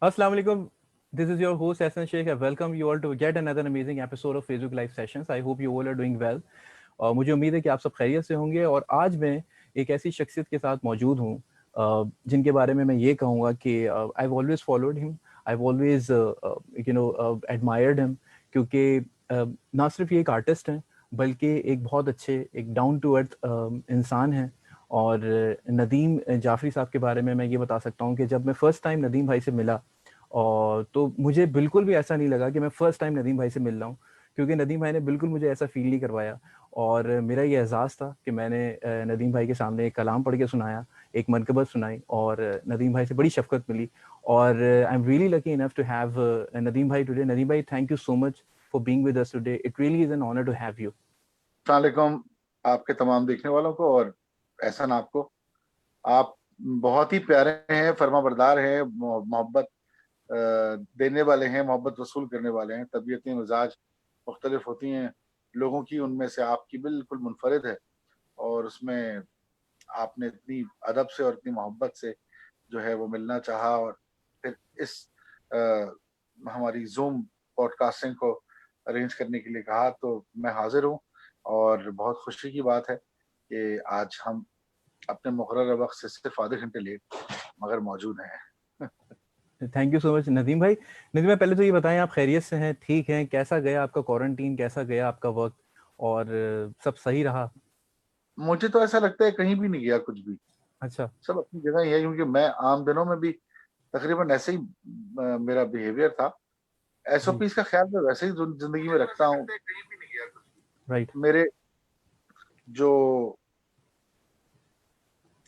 Assalamu alaikum. This is your host Hassan Sheikh. I welcome you all to yet another amazing episode of Facebook Live Sessions. I hope you all are doing well. और मुझे उम्मीद है कि आप सब खैरियत से होंगे। और आज मैं एक ऐसी शख्सियत के साथ मौजूद हूँ जिनके बारे में मैं ये कहूँगा कि I have always followed him, I have always admired him, क्योंकि ना सिर्फ ये एक आर्टिस्ट हैं बल्कि एक बहुत अच्छे, एक डाउन टू अर्थ इंसान हैं। और नदीम जाफरी साहब के बारे में मैं ये बता सकता हूँ कि जब मैं फ़र्स्ट टाइम नदीम भाई से मिला और तो मुझे बिल्कुल भी ऐसा नहीं लगा कि मैं फ़र्स्ट टाइम नदीम भाई से मिल रहा हूँ, क्योंकि नदीम भाई ने बिल्कुल मुझे ऐसा फ़ील नहीं करवाया। और मेरा ये एहसास था कि मैंने नदीम भाई के सामने एक कलाम पढ़ के सुनाया, एक मनकबत सुनाई और नदीम भाई से बड़ी शफ़क़त मिली। और I am really lucky enough to have Nadeem भाई टुडे। नदीम भाई, thank you so much for being with us today. It really is an honour to have you. अस्सलाम वालेकुम आपके तमाम देखने वालों को और एहसन आपको। आप बहुत ही प्यारे हैं, फर्माबरदार हैं, मोहब्बत देने वाले हैं, मोहब्बत वसूल करने वाले हैं। तबीयतें मिजाज मुख्तलिफ होती हैं लोगों की, उनमें से आपकी बिल्कुल मुनफरिद है। और उसमें आपने इतनी अदब से और इतनी मोहब्बत से जो है वो मिलना चाहा और फिर इस हमारी जूम पॉडकास्टिंग को अरेंज करने के लिए कहा, तो मैं हाजिर हूँ। और बहुत खुशी की बात है कि आज हम अपने मुकर्रर वक्त से सिर्फ आधे घंटे लेट मगर मौजूद हैं। Thank you so much Nadeem भाई। नदीम भाई, पहले तो ये बताएं, आप खैरियत से हैं, ठीक हैं? कैसा गया आपका क्वारंटीन, कैसा गया आपका वक्त, और सब सही रहा? मुझे तो ऐसा लगता है कहीं भी नहीं गया कुछ भी, अच्छा। सब अपनी जगह ही है। क्योंकि मैं आम दिनों में भी तकरीबन ऐसे ही मेरा बिहेवियर था। जी। एसओपीज का ख्याल मैं वैसे ही जिंदगी में रखता हूँ। राइट। मेरे जो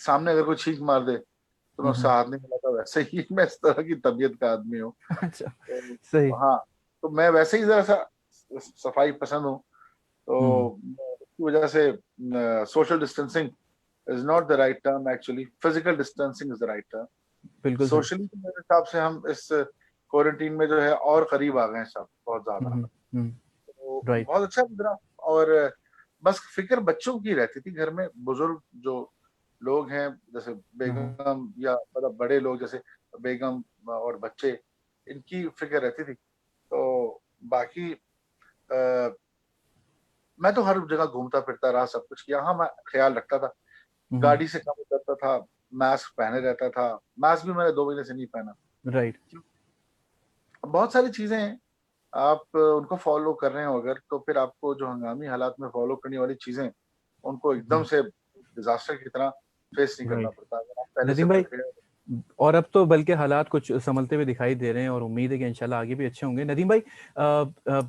सामने अगर कोई छींक मार दे तो मैं उससे हाथ नहीं मिलाता, वैसे ही मैं इस तरह की तबीयत का आदमी हूँ। अच्छा। सही। तो हाँ, तो मैं वैसे ही जरा सा सफाई पसंद हूँ। हम्म। तो उसकी वजह से social distancing is not the right term, actually physical distancing is the right term. बिल्कुल सही। सोशली तो मेरे हिसाब से हम इस क्वारंटीन में जो है और करीब आ गए हैं सब, बहुत ज्यादा। हम्म। तो राइट। बहुत अच्छा गुजरा। और बस फिक्र बच्चों की रहती थी घर में। बुजुर्ग जो लोग हैं जैसे बेगम या मतलब बड़े लोग जैसे बेगम और बच्चे, इनकी फिक्र रहती थी। तो बाकी मैं तो हर जगह घूमता फिरता रहा, सब कुछ किया। हाँ, मैं ख्याल रखता था, गाड़ी से कम उतरता था, मास्क पहने रहता था। मास्क भी मैंने 2 महीने से नहीं पहना। राइट। बहुत सारी चीजें हैं, आप उनको फॉलो कर रहे हो अगर, तो फिर आपको जो हंगामी हालात में फॉलो करने वाली चीजें, उनको एकदम से डिजास्टर की तरह फेस नहीं करना राइट। पड़ता अगर आप पहले से नदीम भाई, प्रिपेयर। और अब तो बल्कि हालात कुछ संभलते हुए दिखाई दे रहे हैं और उम्मीद है कि इंशाल्लाह आगे भी अच्छे होंगे। नदीम भाई,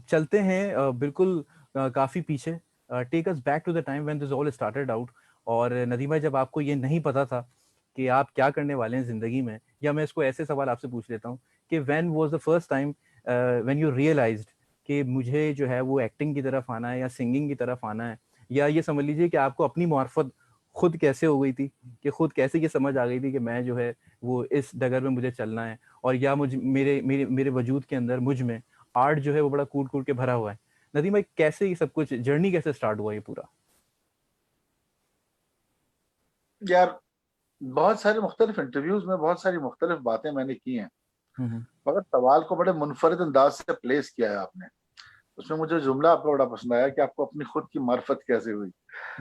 चलते हैं बिल्कुल काफ़ी पीछे। Take us back to the time when this all started out. और नदीम भाई, जब आपको ये नहीं पता था कि आप क्या करने वाले हैं ज़िंदगी में, या मैं इसको ऐसे सवाल आपसे पूछ लेता हूँ कि when was the first time when you realised कि मुझे जो है वो एक्टिंग की तरफ आना है या सिंगिंग की तरफ आना है, या ये समझ लीजिए कि आपको अपनी मार्फत खुद कैसे हो गई थी, कि खुद कैसे ये समझ आ गई थी कि मैं जो है वो इस डगर में मुझे चलना है, और या मुझ मेरे मेरे मेरे वजूद के अंदर, मुझ में आर्ट जो है वो बड़ा कूट कूट के भरा हुआ है। नदीम भाई, कैसे ये सब कुछ जर्नी कैसे स्टार्ट हुआ ये पूरा? यार, बहुत सारे मुख्तलिफ इंटरव्यूज में बहुत सारी मुख्तलिफ बातें मैंने की हैं, हम्म। मगर सवाल को बड़े मुनफरद अंदाज से प्लेस किया है आपने। उसमें मुझे जुमला आपका बड़ा पसंद आया कि आपको अपनी खुद की मार्फत कैसे हुई।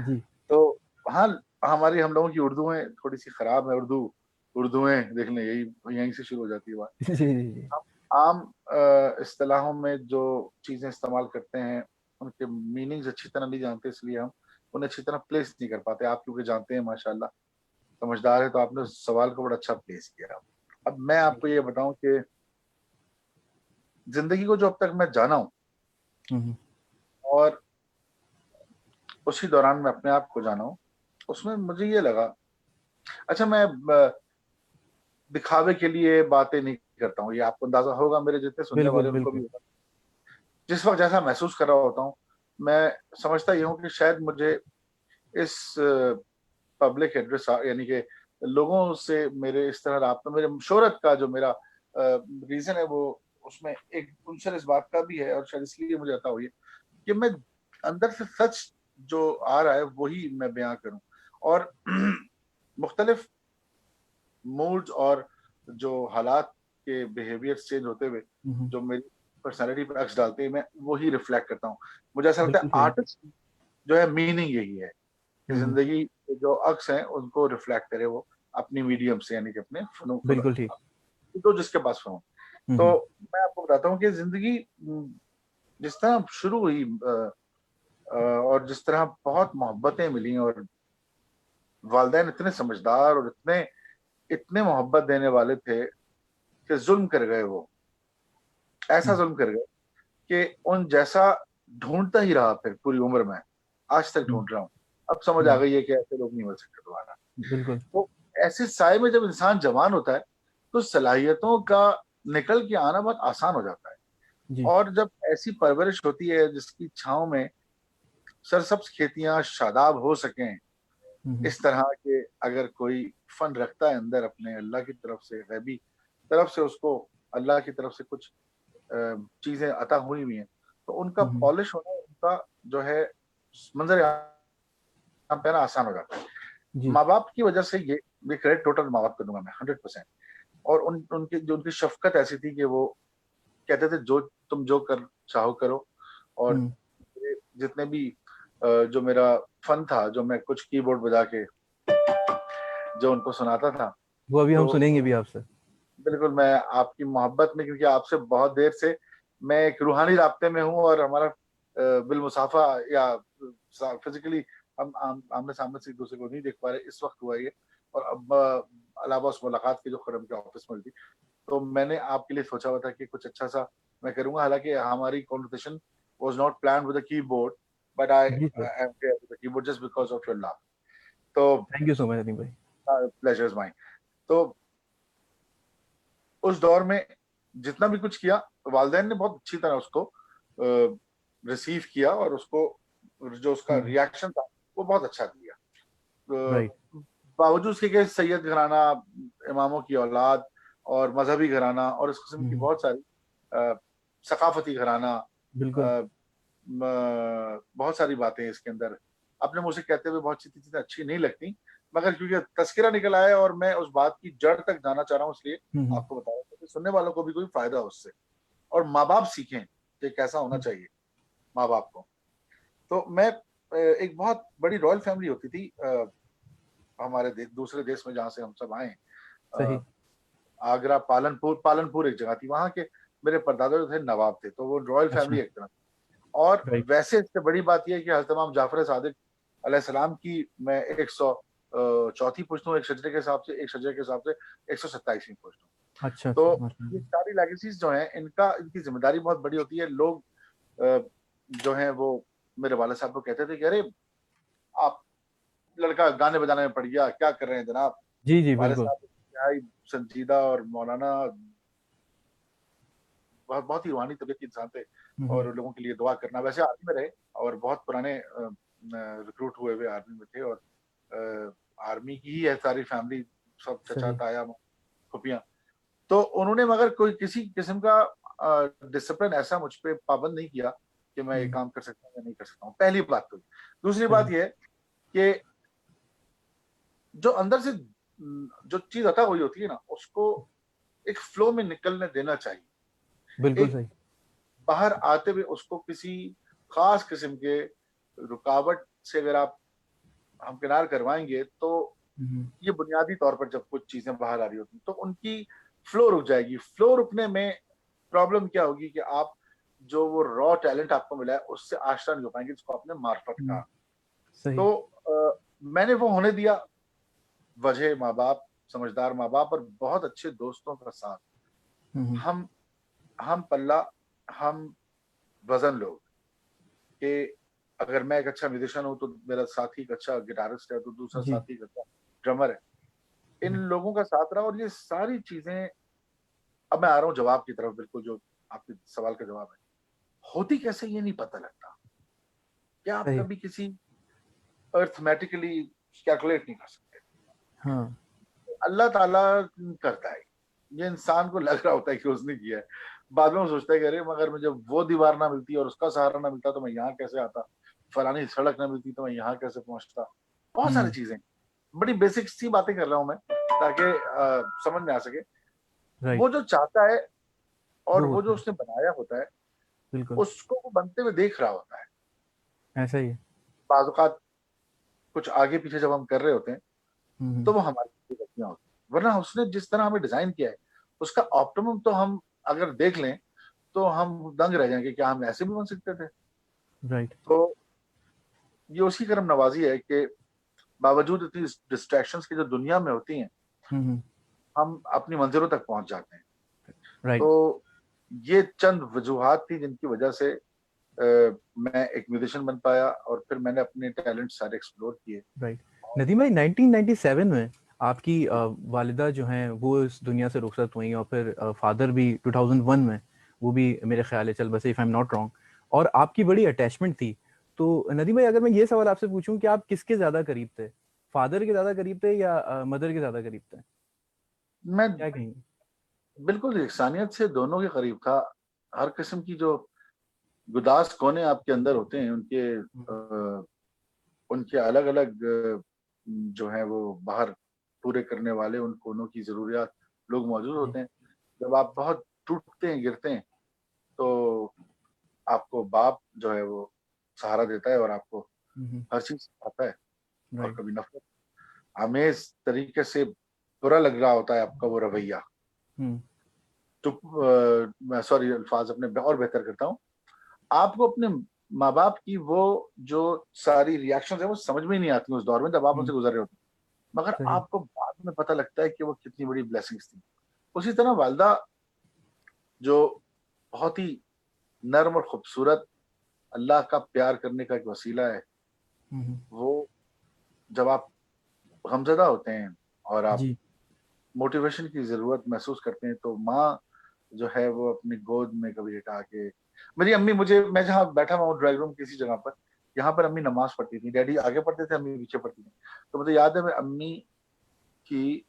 जी। तो हाँ, हमारी हम लोगों की उर्दूएं थोड़ी सी खराब है। उर्दूएं देख लें, यही यहीं से शुरू हो जाती है बात। जी जी। हम आम इस्तिलाहों में जो चीजें इस्तेमाल करते हैं उनके मीनिंग्स अच्छी तरह नहीं जानते, इसलिए हम उन्हें अच्छी तरह प्लेस नहीं कर पाते। आप क्योंकि जानते हैं माशाल्लाह, समझदार है, तो आपने उस सवाल को बड़ा अच्छा प्लेस किया। अब मैं आपको ये बताऊं कि जिंदगी को जो अब तक मैं जाना हूं हम्म। और उसी दौरान मैं अपने आप को जाना हूं, उसमें मुझे ये लगा, अच्छा मैं दिखावे के लिए बातें नहीं करता हूँ, ये आपको अंदाजा होगा, मेरे जितने सुनने बिल्कुल वाले उनको भी बिल्कुल। होगा। जिस वक्त जैसा महसूस कर रहा होता हूँ, मैं समझता ये हूँ कि शायद मुझे इस पब्लिक एड्रेस, यानी कि लोगों से मेरे इस तरह राब्ता, मेरे शोहरत का जो मेरा रीजन है, वो उसमें एक उनसे इस बात का भी है, और शायद इसलिए मुझे आता हुई है कि मैं अंदर से सच जो आ रहा है वही मैं बयां करूं। और मुख्तलिफ मूड्स और जो हालात के बिहेवियर चेंज होते हुए जो मेरी पर्सनालिटी पर अक्स डालते हैं, मैं वही रिफ्लेक्ट करता हूँ। मुझे ऐसा लगता है आर्टिस्ट जो है मीनिंग यही है कि जिंदगी के जो अक्स हैं उनको रिफ्लेक्ट करे वो अपनी मीडियम से, यानी कि अपने बिल्कुल ठीक। तो जिसके पास हो। तो मैं आपको बताता हूँ कि जिंदगी जिस तरह शुरू हुई और जिस तरह बहुत मोहब्बतें मिली और वालिदैन इतने समझदार और इतने इतने मोहब्बत देने वाले थे कि जुल्म कर गए, वो ऐसा जुल्म कर गए कि उन जैसा ढूंढता ही रहा फिर पूरी उम्र में, आज तक ढूंढ रहा हूँ। अब समझ आ गई है कि ऐसे लोग नहीं मिल सकते दोबारा। बिल्कुल। तो ऐसे साय में जब इंसान जवान होता है तो सलाहियतों का निकल के आना बहुत आसान हो जाता है। और जब ऐसी परवरिश होती है जिसकी छांव में सरसब्ज खेतियां शादाब हो सकें, इस तरह के अगर कोई फन रखता है अंदर अपने, अल्लाह की तरफ से, गैबी तरफ से उसको अल्लाह की तरफ से कुछ चीजें अता हुई हुई हैं, तो उनका पॉलिश होना, उनका जो है मंजर पे ना आसान हो जाता है। माँ बाप की वजह से ये क्रेडिट टोटल माँ बाप को दूंगा मैं 100%। और उनकी शफकत ऐसी थी कि वो कहते थे जो तुम जो कर चाहो करो। और जितने भी जो मेरा फन था, जो मैं कुछ कीबोर्ड बजा के जो उनको सुनाता था, वो अभी हम तो सुनेंगे भी आपसे। बिल्कुल मैं आपकी मोहब्बत में, क्योंकि आपसे बहुत देर से मैं एक रूहानी राब्ते में हूँ और हमारा बिलमुसाफा या फिजिकली हम आमने सामने से एक दूसरे को नहीं देख पा रहे, इस वक्त हुआ ये। और अब अलावा उस मुलाकात की जो खरम के ऑफिस में हुई थी, तो मैंने आपके लिए सोचा हुआ था कि कुछ अच्छा सा मैं करूंगा। हालांकि हमारी conversation was not planned with a keyboard, but I am here with the keyboard just because of your love. तो थैंक यू सो मच अदीम भाई। Pleasure is mine. तो उस दौर में जितना भी कुछ किया, वालिदैन ने बहुत अच्छी तरह उसको रिसीव किया और उसको जो उसका रिएक्शन था वो बहुत अच्छा दिया। बावजूद उसके कि सैयद घराना, इमामों की औलाद और मजहबी घराना और इस किस्म की बहुत सारी सकाफती घराना, बहुत सारी बातें इसके अंदर अपने मुंह से कहते हुए बहुत सी चीजें अच्छी नहीं लगती, मगर क्योंकि तस्करा निकल आया और मैं उस बात की जड़ तक जाना चाह रहा हूँ, इसलिए आपको बता रहा हूँ कि सुनने वालों को भी कोई फायदा हो उससे, और माँ बाप सीखें कि कैसा होना चाहिए माँ बाप को। तो मैं एक बहुत बड़ी रॉयल फैमिली होती थी हमारे दूसरे देश में जहाँ से हम सब आए, आगरा, पालनपुर एक जगह थी, वहां के मेरे परदादा जो थे नवाब थे, तो वो रॉयल फैमिली एक तरह। और वैसे इससे बड़ी बात यह है कि हज़रत इमाम जाफर सादिक अलैहिस्सलाम की मैं 104वीं पुश्त हूँ एक शजरे के हिसाब से, एक शजरे के हिसाब से 127वीं पुश्त हूँ। अच्छा, तो ये सारी लेगेसीज जो हैं, इनकी जिम्मेदारी बहुत बड़ी होती है। लोग जो हैं वो मेरे वाले साहब को कहते थे कि अरे आप लड़का गाने बजाने में पड़ गया, क्या कर रहे हैं जनाब। जी जी वाले बिल्कुल। साहब इंतहाई संजीदा और मौलाना, बहुत ही रूहानी तबीयत के इंसान थे और लोगों के लिए दुआ करना। वैसे आर्मी में रहे और बहुत पुराने रिक्रूट हुए हुए आर्मी में थे, और आर्मी की ही है सारी फैमिली, सब चचा ताया फुफियां। तो उन्होंने मगर कोई किसी किस्म का डिसिप्लिन ऐसा मुझ पे पाबंद नहीं किया कि मैं ये काम कर सकता हूँ या नहीं कर सकता हूँ, पहली बात तो। दूसरी बात यह कि जो अंदर से जो चीज अता हुई होती है ना, उसको एक फ्लो में निकलने देना चाहिए। बिल्कुल एक सही। बाहर आते हुए उसको किसी खास किस्म के रुकावट से अगर आप हमकिनार करवाएंगे, तो ये बुनियादी तौर पर जब कुछ चीजें बाहर आ रही होती तो उनकी फ्लो रुक जाएगी। फ्लो रुकने में प्रॉब्लम क्या होगी कि आप जो वो रॉ टैलेंट आपको मिला है उससे आश्रय नहीं हो पाएंगे, जिसको आपने मार्फत कहा। तो मैंने वो होने दिया, वजह माँ बाप, समझदार माँ बाप और बहुत अच्छे दोस्तों का साथ। हम पल्ला, हम वजन लोग कि अगर मैं एक अच्छा म्यूजिशियन हूँ तो मेरा साथी एक अच्छा गिटारिस्ट है, तो दूसरा साथी एक अच्छा ड्रमर है। इन लोगों का साथ रहा, और ये सारी चीजें, अब मैं आ रहा हूँ जवाब की तरफ, बिल्कुल जो आपके सवाल का जवाब है, होती कैसे ये नहीं पता लगता। क्या आप कभी किसी अर्थमेटिकली कैलकुलेट नहीं कर सकते। हाँ। अल्लाह ताला करता है, ये इंसान को लग रहा होता है कि उसने किया है, बाद में वो सोचता है कि अरे मगर मुझे वो दीवार ना मिलती और उसका सहारा ना मिलता तो मैं यहाँ कैसे आता, फलानी सड़क ना मिलती तो मैं यहाँ कैसे पहुंचता। बहुत सारी चीजें, बड़ी बेसिक सी बातें कर रहा हूँ मैं ताकि समझ में आ सके। राइट। वो जो चाहता है और वो वो जो होता है। उसने बनाया होता है, बिल्कुल। उसको वो बनते हुए देख रहा होता है। ऐसा ही है। बाज़ औक़ात कुछ आगे पीछे जब हम कर रहे होते हैं, तो हम्म। वो हमारी गलतियाँ होती हैं। वरना उसने जिस तरह हमें डिज़ाइन किया है, उसका ऑप्टिमम तो हम अगर देख लें, तो हम दंग रह जाएँगे, क्या हम ऐसे भी बन सकते थे? राइट। तो ये उसी करम नवाज़ी है कि बावजूद इतनी डिस्ट्रैक्शंस की जो दुनिया में होती हैं, हम्म। हम अपनी मंज़िलों तक पहुँच जाते हैं। राइट। तो ये चंद वजूहात थी जिनकी वजह से मैं एक म्यूजिशियन बन पाया और फिर मैंने अपने टैलेंट सारे एक्सप्लोर किए। राइट। नदीम भाई 1997 में आपकी वालिदा जो हैं वो इस दुनिया से रुखसत हुई, और फिर फादर भी 2001 में, वो भी मेरे ख्याल है चल बसे, if I am not wrong, और आपकी बड़ी अटैचमेंट थी। तो नदीम भाई, अगर मैं ये सवाल आपसे पूछूं कि आप किसके ज़्यादा करीब थे, फादर के ज़्यादा करीब थे या मदर के ज़्यादा करीब थे, मैं क्या कहेंगे? बिल्कुल इंसानियत से दोनों के करीब था। हर किस्म की जो गुदास कोने आपके अंदर होते हैं, हम्म। उनके अलग-अलग जो हैं वो बाहर पूरे करने वाले उन कोनों की ज़रूरियात लोग मौजूद जी। होते हैं। जब आप बहुत टूटते हैं, गिरते हैं, तो आपको बाप जो है वो सहारा देता है और आपको हर चीज़ सिखाता है। और राइट। कभी नफ़रत आमेज़ तरीके से बुरा लग रहा होता है आपका वो रवैया। हम्म। तो मैं सॉरी अल्फ़ाज़ अपने और बेहतर करता हूँ। आपको अपने माँ-बाप की वो जो सारी रिएक्शंस हैं वो समझ में ही नहीं आती उस दौर में जब आप हम्म। उनसे गुज़र रहे होते हैं। मगर सही। आपको बाद में पता लगता है कि वो कितनी बड़ी ब्लेसिंग्स थी। उसी तरह वालिदा जो बहुत ही नर्म और खूबसूरत अल्लाह का प्यार करने का एक वसीला है, हम्म। वो जब आप गमज़दा होते हैं और आप जी। मोटिवेशन की ज़रूरत महसूस करते हैं, तो माँ जो है वो अपनी गोद में कभी लिटा के मेरी अम्मी मुझे मैं जहाँ बैठा हुआ हूँ ड्राइंग रूम किसी जगह पर, यहाँ पर अम्मी नमाज़ पढ़ती थी। डैडी आगे पढ़ते थे, अम्मी पीछे पढ़ती थी। तो मुझे याद है मैं अम्मी की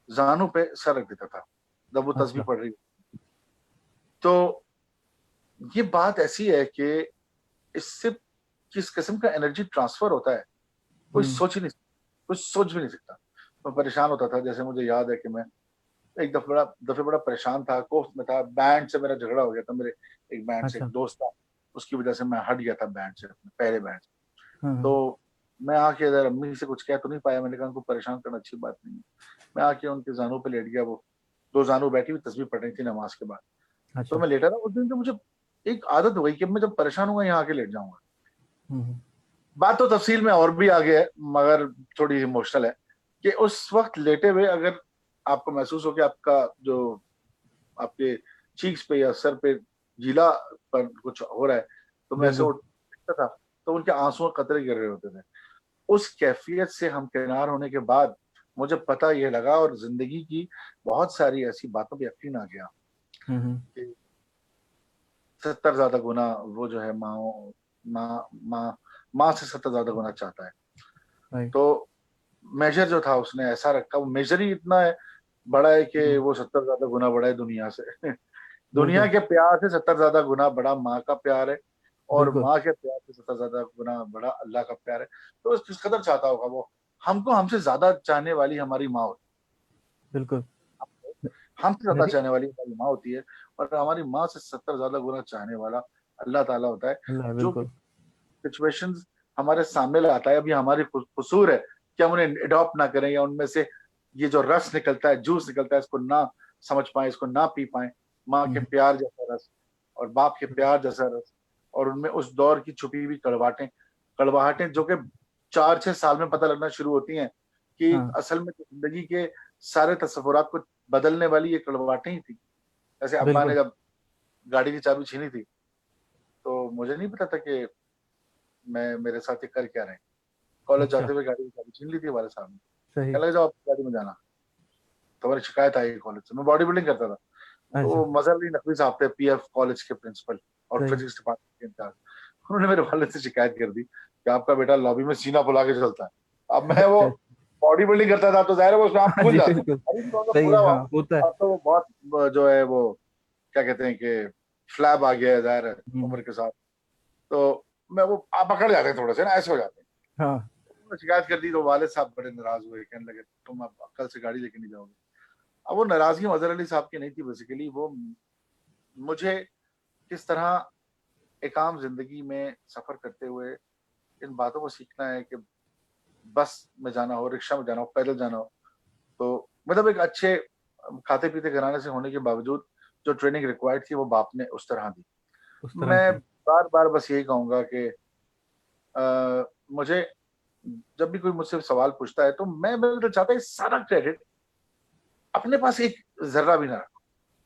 ज़ानों पे सर रख देता था, जब वो तस्बीह अच्छा। पढ़ रही हो। तो ये बात ऐसी है कि इससे किस किस्म का एनर्जी ट्रांसफ़र होता है, कोई हम्म। सोच ही नहीं कोई सोच भी नहीं सकता। मैं परेशान होता था, जैसे मुझे याद है कि मैं एक दफ़े बड़ा परेशान था, कोफ़्त में था, बैंड से मेरा झगड़ा हो गया था, मेरे एक बैंड से एक अच्छा। दोस्त था, उसकी वजह से मैं हट गया था बैंड से, अपने पहले बैंड से। हाँ। तो मैं आके इधर अम्मी से कुछ कह तो नहीं पाया, मैंने कहा उनको परेशान करना अच्छी बात नहीं है। मैं आके उनके ज़ानों पे लेट गया, वो 2 ज़ानू बैठी हुई तस्बीह पढ़ रही थी नमाज़ के बाद। तो अच्छा। मैं लेटा रहा, उस दिन से मुझे एक आदत हो गई कि मैं जब परेशान होऊँगा यहाँ आके लेट जाऊँगा। हम्म। बात तो तफ़सील में और भी आगे है, मगर थोड़ी इमोशनल है, कि उस वक़्त लेटे हुए अगर आपको महसूस हो कि आपका जो आपके चीक्स पे या सर पे गीलापन कुछ हो रहा है, तो मैं ऐसे बिल्कुल। उठता था, तो उनके आँसुओं के कतरे गिर रहे होते थे। उस कैफ़ियत से हमकिनार होने के बाद मुझे पता ये लगा और ज़िंदगी की बहुत सारी ऐसी बातों पे यकीन आ गया हम्म। कि 70 ज़्यादा गुना वो जो है माँ माँ माँ से 70 ज़्यादा गुना चाहता है। राइट। तो मेजर जो था उसने ऐसा रखा, वो मेजर ही इतना है बड़ा है कि हम्म। वो 70 ज़्यादा गुना बड़ा है दुनिया से। दुनिया बिल्कुल। के प्यार से 70 ज़्यादा गुना बड़ा माँ का प्यार है और बिल्कुल। माँ के प्यार से 70 ज़्यादा गुना बड़ा अल्लाह का प्यार है। तो किस कदर चाहता होगा वो, हमको हमसे ज़्यादा चाहने वाली हमारी माँ होती बिल्कुल। है। हमसे ज़्यादा नदी। चाहने वाली हमारी माँ होती है और हमारी माँ से 70 ज़्यादा गुना चाहने वाला अल्लाह ताला होता है, अल्लाह, जो कि बिल्कुल। सिचुएशंस हमारे सामने लाता है। अभी हमारी कसूर है कि हम उन्हें अडॉप्ट ना करें या उनमें से ये जो रस निकलता है, जूस निकलता है, इसको ना समझ पाएँ, इसको ना पी पाएँ। माँ के हम्म। प्यार जैसा रस और बाप के प्यार जैसा रस और उनमें उस दौर की छुपी हुई कड़वाहटें जो कि 4-6 साल में पता लगना शुरू होती हैं कि हाँ। असल में तो ज़िंदगी के सारे तसव्वुरात को बदलने वाली ये कड़वाहटें ही थी। जैसे अब्बा ने बिल्कुल। जब गाड़ी की चाबी छीनी थी, तो मुझे नहीं पता था कि मैं मेरे साथ ये कर क्या रहे हैं। कॉलेज अच्छा। जाते हुए गाड़ी की चाबी छीन ली थी हमारे सामने। सही। कहने लगे जाओ अपनी गाड़ी में जाना। तो हमारी शिकायत आई कॉलेज से। मैं बॉडी बिल्डिंग करता था। तो अच्छा। वो मज़हर अली नकवी साहब थे पीएफ कॉलेज के प्रिंसिपल और सही। फिजिक्स डिपार्टमेंट के इंचार्ज। उन्होंने मेरे वालिद से शिकायत कर दी कि आपका बेटा लॉबी में सीना फुला के चलता है। अब मैं वो अच्छा। बॉडी बिल्डिंग करता था तो ज़ाहिर है वो उसमें आप हाँ खुल जी, जाते हैं। बिल्कुल। अभी भी थोड़ा-सा सही फूला है, हुआ हाँ, हूँ। होता है। अब तो वो बहुत जो है वो क्या कहते हैं कि फ्लैप आ गया है ज़ाहिर है हम्म। उम्र के साथ। तो मैं वो आप पकड़ जाते हैं थोड़े से ना ऐसे हो जाते हैं। हाँ। तो शिकायत कर दी तो वालिद साहब बड़े नाराज़ हुए, कहने लगे तुम अब कल से गाड़ी लेके नहीं जाओगे। अब वो नाराजगी अजहर अली साहब की नहीं थी, बेसिकली वो मुझे किस तरह एक आम जिंदगी में सफर करते हुए इन बातों को सीखना है कि बस में जाना हो, रिक्शा में जाना हो, पैदल जाना हो, तो मतलब एक अच्छे खाते पीते घराने से होने के बावजूद जो ट्रेनिंग रिक्वायर्ड थी वो बाप ने उस तरह दी। उस तरह मैं की। बार बार बस यही कहूंगा कि मुझे जब भी कोई मुझसे सवाल पूछता है तो मैं तो चाहता हूँ सारा क्रेडिट अपने पास एक जर्रा भी ना रखो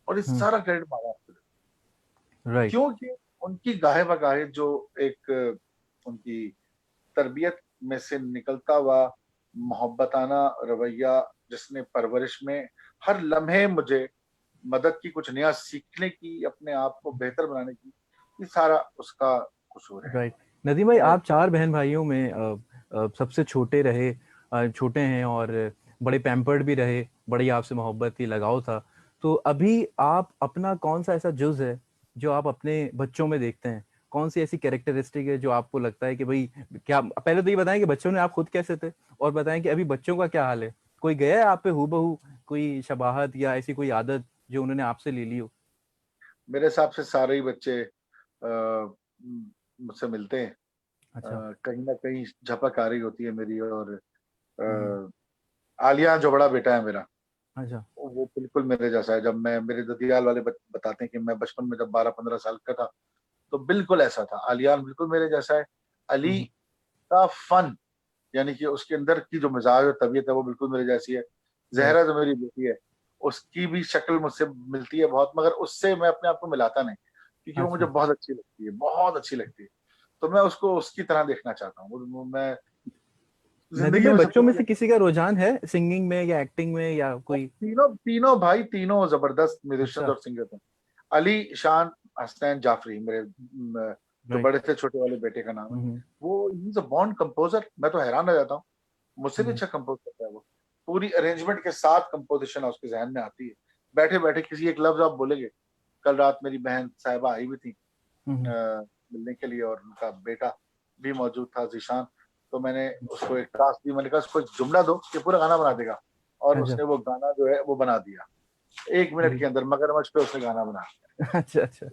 और इस सारा क्रेडिट माँ बाप को दो। राइट। क्योंकि उनकी गाहे बगाहे जो एक उनकी तरबियत में से निकलता हुआ मोहब्बताना रवैया, जिसने परवरिश में हर लम्हे मुझे मदद की, कुछ नया सीखने की, अपने आप को बेहतर बनाने की, ये सारा उसका कसूर है। राइट। नदीम भाई, मैं आप 4 बहन भाइयों में सबसे छोटे रहे, छोटे हैं और बड़े पैम्पर्ड भी रहे, बड़ी आपसे मोहब्बत थी, लगाव था। तो अभी आप अपना कौन सा ऐसा जुज़ है जो आप अपने बच्चों में देखते हैं? कौन सी ऐसी कैरेक्टरिस्टिक है जो आपको लगता है कि भाई, क्या पहले तो ये बताएं कि बच्चों में आप खुद कैसे थे, और बताएं कि अभी बच्चों का क्या हाल है? कोई गया है आप पे हूबहू, कोई शबाहत या ऐसी कोई आदत जो उन्होंने आपसे ले ली हो? मेरे हिसाब से सारे ही बच्चे मुझसे मिलते हैं। अच्छा। कहीं ना कहीं झपक आ रही होती है मेरी। और हम्म। आलिया जो बड़ा बेटा है मेरा, अच्छा। वो बिल्कुल मेरे जैसा है। जब मैं मेरे ददियाल वाले बताते हैं कि मैं बचपन में जब 12-15 साल का था तो बिल्कुल ऐसा था। आलियान बिल्कुल मेरे जैसा है। अली हम्म। का फन, यानी कि उसके अंदर की जो मिजाज और तबीयत है वो बिल्कुल मेरे जैसी है। राइट। जहरा जो मेरी बेटी है, उसकी भी शक्ल मुझसे मिलती है बहुत, मगर उससे मैं अपने आप को मिलाता नहीं, क्योंकि वो मुझे अच्छा। बहुत अच्छी लगती है, बहुत अच्छी लगती है। तो मैं उसको उसकी तरह देखना चाहता हूँ। मैं नदी जिंदगी में में बच्चों सबसे में पहले से किसी का रुझान है सिंगिंग में या एक्टिंग में या कोई? तीनों तीनों भाई तीनों जबरदस्त म्यूजिशियंस अच्छा। और सिंगर थे। अली शान हसनैन जाफरी मेरे जो राइट। बड़े थे छोटे वाले बेटे का नाम है। हम्म। वो he is a born composer. मैं तो हैरान रह जाता हूँ, मुझसे भी हम्म। अच्छा कंपोज करता है वो। पूरी अरेंजमेंट के साथ कंपोजिशन उसके जहन में आती है। बैठे बैठे किसी एक लफ्ज आप बोलेंगे। कल रात मेरी बहन साहिबा आई हुई थी हम्म। मिलने के लिए, और उनका बेटा भी मौजूद था, जीशान। तो मैंने उसको एक टास्क दी, मैंने कहा उसको एक जुमला दो कि पूरा गाना बना देगा। और अच्छा। उसने वो गाना जो है वो बना दिया 1 मिनट के अंदर। मगरमच्छ पे उसने गाना बना अच्छा। अच्छा।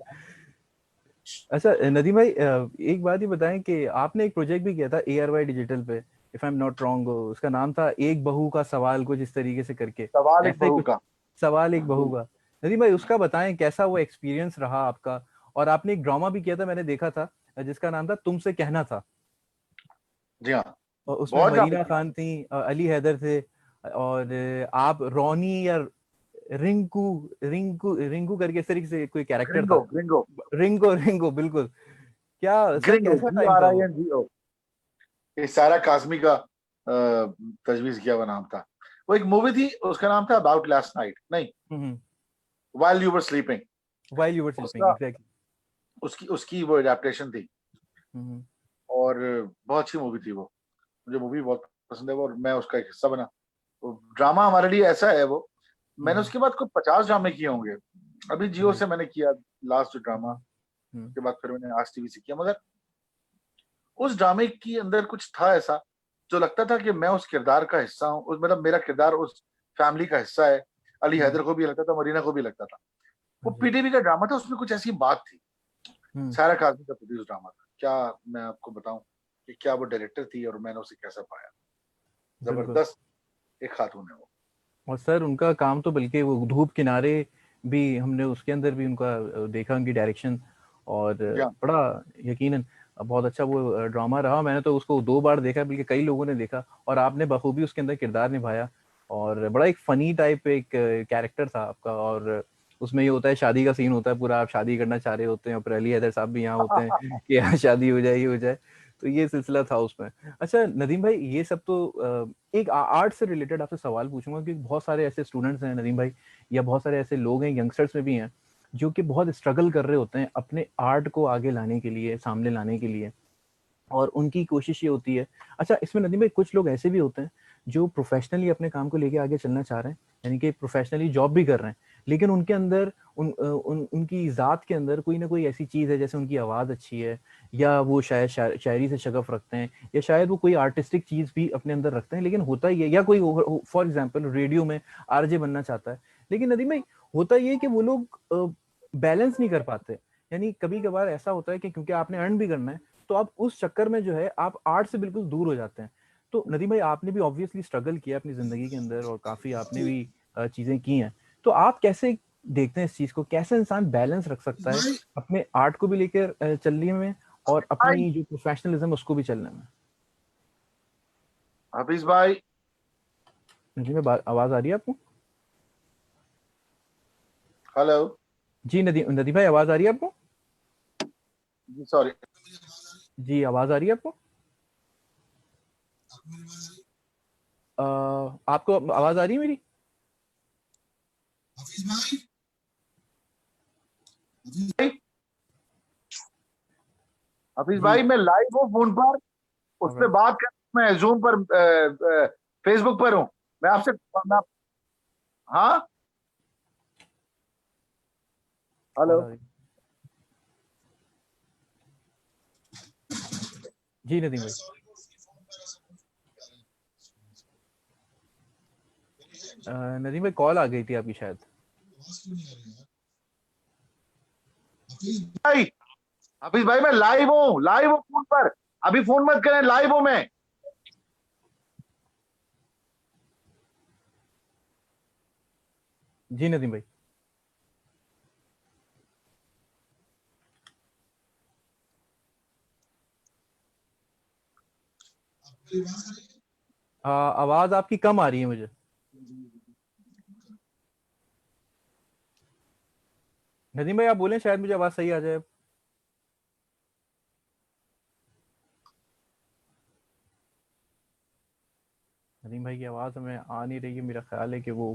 अच्छा नदीम भाई, एक बात ही बताएं कि आपने एक प्रोजेक्ट भी किया था ARY डिजिटल पे, if I am not wrong, उसका नाम था एक बहू का सवाल, कुछ इस तरीके से करके, सवाल एक ऐसा ही बहू कुछ। का। सवाल एक बहू का। नदीम भाई, उसका बताएं कैसा वो एक्सपीरियंस रहा आपका। और आपने एक ड्रामा भी किया था, मैंने देखा था, जिसका नाम था तुमसे कहना था। जी हाँ, और उसमें बहुत ड्रामे मरीना किए। खान थी, अली हैदर थे, और आप रोनी या रिंकू, रिंकू रिंकू करके इस तरीके से कोई कैरेक्टर ग्रिंगो था। ग्रिंगो रिंगो, रिंगो बिल्कुल। क्या सर, ग्रिंगो कैसा जी टाइम आर था आई वो? एन जी ओ ये सारा काजमी का तजवीज किया हुआ नाम था। वो एक मूवी थी, उसका नाम था अबाउट लास्ट नाइट, नहीं, hmm. While you were sleeping. While you were sleeping, उसका एग्जैक्टली। उसकी उसकी वो एडेप्टेशन थी। हम्म। और बहुत अच्छी मूवी थी वो। मुझे मूवी बहुत पसंद है वो, और मैं उसका एक हिस्सा बना। वो ड्रामा हमारे लिए ऐसा है वो। मैंने हम्म। उसके बाद कोई 50 ड्रामे किए होंगे। अभी जियो राइट। से मैंने किया लास्ट ड्रामा। हम्म। हम्म। उसके बाद फिर मैंने आज टीवी से किया। मगर उस ड्रामे के अंदर कुछ था ऐसा जो लगता था कि मैं उस किरदार का हिस्सा हूँ, मतलब मेरा किरदार उस फैमिली का हिस्सा है। अली हम्म। हैदर को भी लगता था, मरीना को भी लगता था। वो अच्छा। पीटीवी का ड्रामा था, उसमें कुछ ऐसी बात थी। हम्म। सारा काजमी का प्रोड्यूस ड्रामा था। क्या मैं आपको बताऊं कि क्या वो डायरेक्टर थी और मैंने उसे कैसा पाया। बिल्कुल। जबरदस्त एक खातून है वो। और सर, उनका काम तो बल्कि वो धूप किनारे भी, हमने उसके अंदर भी उनका देखा, उनकी डायरेक्शन। और या बड़ा यकीनन बहुत अच्छा वो ड्रामा रहा। मैंने तो उसको 2 बार देखा, बल्कि कई लोगों ने देखा, और आपने बखूबी उसके अंदर किरदार निभाया। और बड़ा एक फनी टाइप एक कैरेक्टर था आपका। और उसमें ये होता है, शादी का सीन होता है पूरा, आप शादी करना चाह रहे होते हैं, और फिर अली हैदर साहब भी यहाँ होते हैं कि यहाँ शादी हो जाए, ये हो जाए। तो ये सिलसिला था उसमें। अच्छा नदीम भाई, ये सब तो एक आर्ट से रिलेटेड आपसे सवाल पूछूंगा, क्योंकि बहुत सारे ऐसे स्टूडेंट्स हैं नदीम भाई, या बहुत सारे ऐसे लोग हैं, यंगस्टर्स में भी हैं, जो कि बहुत स्ट्रगल कर रहे होते हैं अपने आर्ट को आगे लाने के लिए, सामने लाने के लिए। और उनकी कोशिश ये होती है। अच्छा, इसमें नदीम भाई कुछ लोग ऐसे भी होते हैं जो प्रोफेशनली अपने काम को लेके आगे चलना चाह रहे हैं, यानी कि प्रोफेशनली जॉब भी कर रहे हैं, लेकिन उनके अंदर उनकी ज़ात के अंदर कोई ना कोई ऐसी चीज़ है, जैसे उनकी आवाज़ अच्छी है, या वो शायद शायरी से शगफ रखते हैं, या शायद वो कोई आर्टिस्टिक चीज़ भी अपने अंदर रखते हैं, लेकिन होता ही है, या कोई फॉर एग्जाम्पल रेडियो में आरजे बनना चाहता है, लेकिन नदीम भाई होता ये है कि वो लोग बैलेंस नहीं कर पाते। यानी कभी कभार ऐसा होता है कि क्योंकि आपने अर्न भी करना है, तो आप उस चक्कर में जो है आप आर्ट से बिल्कुल दूर हो जाते हैं। तो नदीम भाई आपने भी ऑब्वियसली स्ट्रगल किया अपनी जिंदगी के अंदर और काफी आपने भी चीजें की हैं। तो आप कैसे देखते हैं इस चीज को, कैसे इंसान बैलेंस रख सकता है अपने आर्ट को भी लेकर चलने में और भाई, अपनी जो प्रोफेशनलिज्म उसको भी चलने में? हाफिज भाई, जी मैं आवाज आ रही है आपको? हेलो। जी नदीम भाई आवाज आ रही है आपको? जी सॉरी। जी आवाज आ रही है आपको? आपको आवाज आ रही है मेरी? हाफिज जी भाई, मैं लाइव हूँ फोन पर, उस पर ऑलराइट। बात कर, मैं जूम पर, फेसबुक पर हूँ। मैं आपसे हाँ, हेलो। कॉल आ रही है। जी नदीम भाई। नदीम भाई कॉल आ गई थी आपकी शायद। भाई, हाफिज भाई, मैं लाइव हूँ फोन पर। अभी फोन मत करें, लाइव हूँ मैं। जी नदीम भाई। आवाज आपकी कम आ रही है मुझे। नदीम भाई आप बोलें, शायद मुझे आवाज सही आ जाए। नदीम भाई की आवाज हमें आ नहीं रही है। मेरा ख्याल है कि वो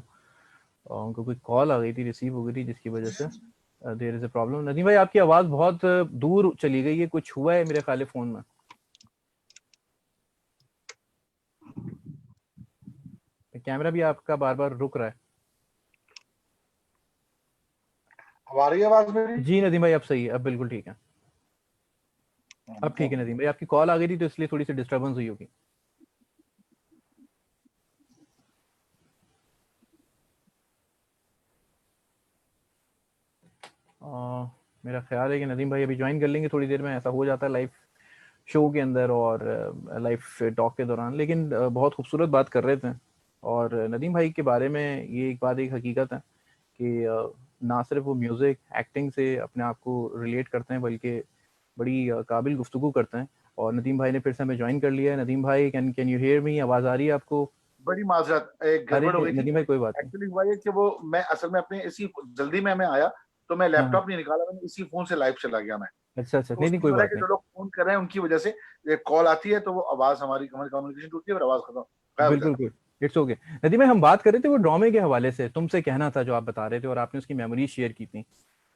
उनको कोई कॉल आ गई थी, रिसीव हो गई थी, जिसकी वजह से there is a problem. Nadeem भाई आपकी आवाज बहुत दूर चली गई है, कुछ हुआ है मेरे ख्याल है फोन में। कैमरा भी आपका बार बार रुक रहा है। अब आ रही है आवाज मेरी? जी नदीम भाई अब सही है, अब बिल्कुल ठीक है। अब ठीक है नदीम भाई, आपकी कॉल आ गई थी तो इसलिए थोड़ी सी डिस्टर्बेंस हुई होगी। मेरा ख्याल है कि नदीम भाई अभी ज्वाइन कर लेंगे थोड़ी देर में, ऐसा हो जाता है लाइव शो के अंदर और लाइव टॉक के दौरान। लेकिन बहुत खूबसूरत बात कर रहे थे। और नदीम भाई के बारे में ये एक बात, एक हकीकत है कि ना सिर्फ वो म्यूज़िक एक्टिंग से अपने आप को रिलेट करते हैं, बल्कि बड़ी काबिल गुफ्तगू करते हैं। और नदीम भाई ने फिर से हमें ज्वाइन कर लिया है। नदीम भाई कैन यू हियर मी? आवाज़ आ रही है आपको? बड़ी माजरत, एक अरे गड़बड़ हो गई थी। नदीम भाई कोई बात नहीं। एक्चुअली हुआ ये कि वो, मैं असल में अपने इसी जल्दी में मैं आया, तो मैं हाँ हाँ। लैपटॉप नहीं निकाला, मैंने इसी फोन से लाइव चला गया मैं। अच्छा अच्छा, तो नहीं नहीं उसकी कोई वजह है बात कि नहीं। जो लोग फोन कर रहे हैं उनकी वजह से कॉल आती है, तो वो आवाज हमारी हमारी कम्युनिकेशन टूटती है और आवाज खत्म गायब हो बिल्कुल जाती गुड, इट्स ओके। नदीम भाई हम बात कर रहे थे वो ड्रामे के हवाले से, तुमसे कहना था जो आप बता रहे थे और आपने उसकी मेमोरी शेयर की थी,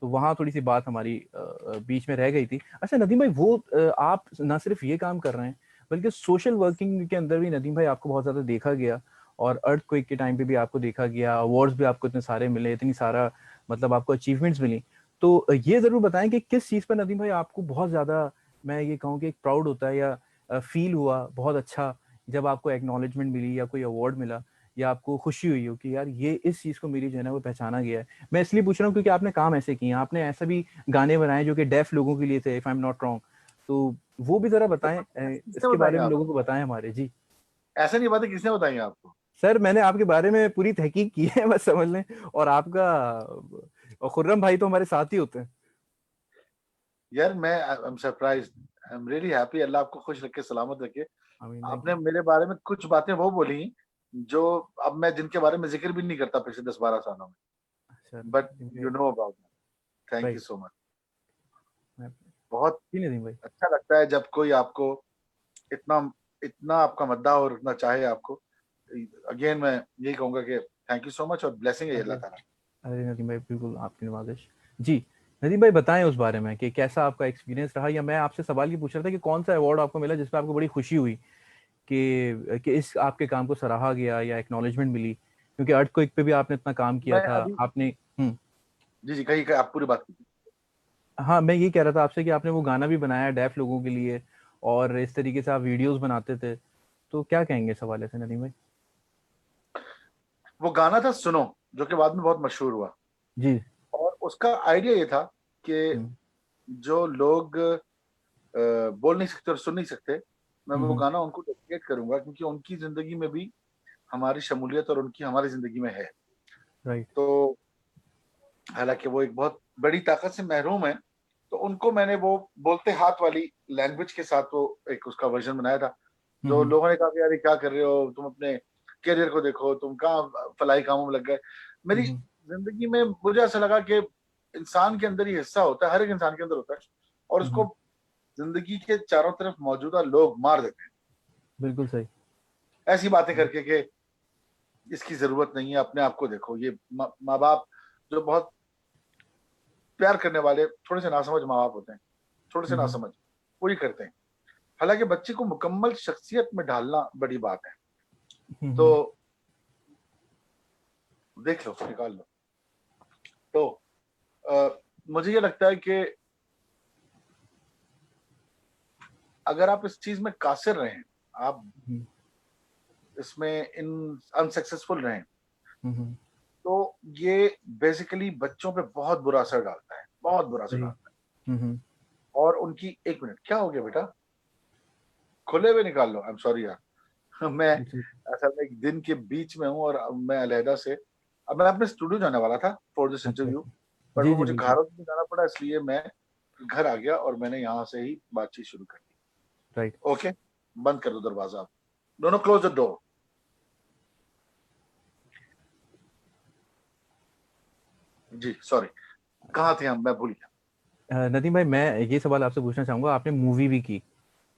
तो वहाँ थोड़ी सी बात हमारी बीच में रह गई थी। अच्छा नदीम भाई वो आप ना सिर्फ ये काम कर रहे हैं, बल्कि सोशल वर्किंग के अंदर भी नदीम भाई आपको बहुत ज़्यादा देखा गया। और अर्थक्वेक के टाइम पे भी आपको देखा गया, अवार्ड्स भी आपको इतने सारे मिले, इतनी सारा मतलब आपको अचीवमेंट्स मिली। तो ये ज़रूर बताएं कि किस चीज़ पर नदीम भाई आपको बहुत ज़्यादा, मैं ये कहूँ कि एक प्राउड होता है या फील हुआ बहुत अच्छा जब आपको एक्नॉलेजमेंट मिली या कोई अवार्ड मिला, या आपको खुशी हुई हो कि यार ये इस चीज़ को मेरी जो है ना वो पहचाना गया है। मैं इसलिए पूछ रहा हूँ क्योंकि आपने काम ऐसे किए हैं, आपने ऐसा भी गाने बनाए जो कि डेफ लोगों के लिए थे, if I am not wrong. तो वो भी जरा बताएं, है। किसने इसके बताई बारे में लोगों को आपको? बताएं हमारे। जी ऐसे नहीं बातें किसने बताई आपको? सर, मैंने आपके बारे में पूरी तहकीक की है, बस समझ लें। और आपका और खुर्रम भाई तो हमारे साथ ही होते हैं। यार, मैं I am surprise, I am really happy. अल्लाह आपको खुश रखे, सलामत रखे। आई मीन थैंक आपने यू। मेरे बारे में कुछ बातें वो बोली जो अब मैं, जिनके बारे में जिक्र भी नहीं करता पिछले 10-12 सालों में, sir but you know about that. Thank you right. So much. बहुत जी नहीं भाई। अच्छा लगता है जब कोई आपको इतना इतना आपका मद्दा और इतना चाहे आपको। अगेन मैं यही कहूंगा कि थैंक यू सो मच, और ब्लेसिंग है ये अरे अल्लाह ताला। अरे नदीम भाई बिल्कुल आपकी नवाजिश। जी नदीम भाई बताएं उस बारे में कि कैसा आपका एक्सपीरियंस रहा, या मैं आपसे सवाल ये पूछ रहा था कि कौन सा अवार्ड आपको मिला जिसपे आपको बड़ी खुशी हुई कि इस आपके काम को सराहा गया या एक्नॉलेजमेंट मिली, क्योंकि अर्थक्वेक पे भी आपने इतना काम किया मैं था अभी, आपने। हम्म। जी जी, कही आप पूरी बात कीजिए। हाँ मैं ये कह रहा था आपसे कि आपने वो गाना भी बनाया डेफ लोगों के लिए और इस तरीके से आप वीडियोस बनाते थे, तो क्या कहेंगे इस हवाले से नदीम भाई? वो गाना था सुनो। जो कि बाद में बहुत मशहूर हुआ। जी। और उसका आइडिया ये था कि जो लोग बोल नहीं सकते और सुन नहीं सकते, मैं वो गाना उनको डेडिकेट करूंगा, क्योंकि उनकी जिंदगी में भी हमारी शमूलियत और उनकी हमारी जिंदगी में है। राइट। तो हालांकि वो एक बहुत बड़ी ताकत से महरूम है, तो उनको मैंने वो बोलते हाथ वाली लैंग्वेज के साथ वो एक उसका वर्जन बनाया था। जो लोगों ने कहा कि यार ये क्या कर रहे हो, तुम अपने करियर को देखो, तुम कहाँ फलाई कामों में लग गए। मेरी जिंदगी में मुझे ऐसा लगा कि इंसान के अंदर ये हिस्सा होता है, हर एक इंसान के अंदर होता है, और उसको जिंदगी के चारों तरफ मौजूदा लोग मार देते हैं बिल्कुल सही। ऐसी बातें करके कि इसकी जरूरत नहीं है, अपने आप को देखो। ये माँ बाप जो बहुत प्यार करने वाले थोड़े से नासमझ माँ बाप होते हैं, थोड़े से नासमझ, वही करते हैं। हालांकि बच्चे को मुकम्मल शख्सियत में ढालना बड़ी बात है। तो देख लो, निकाल लो। तो मुझे ये लगता है कि अगर आप इस चीज में कासिर रहे, आप इसमें इन अनसक्सेसफुल रहे, तो ये बेसिकली बच्चों पे बहुत बुरा असर डालता है, बहुत बुरा असर सही। डालता है। और उनकी, एक मिनट, क्या हो गया बेटा? खुले हुए निकाल लो। आई एम सॉरी यार, मैं असल में एक दिन के बीच में हूँ, और अब मैं अलहदा से, अब मैं अपने स्टूडियो जाने वाला था फॉर दिस अच्छा। इंटरव्यू, बट जी वो जी मुझे बिल्कुल। घरों से जाना पड़ा, इसलिए मैं घर आ गया और मैंने यहाँ से ही बातचीत शुरू कर दी। राइट। ओके, बंद कर दो दरवाजा आप दोनों, क्लोज द डोर। जी सॉरी, कहाँ थे हम, मैं भूल गया। नदीम भाई, मैं ये सवाल आपसे पूछना चाहूंगा, आपने मूवी भी की।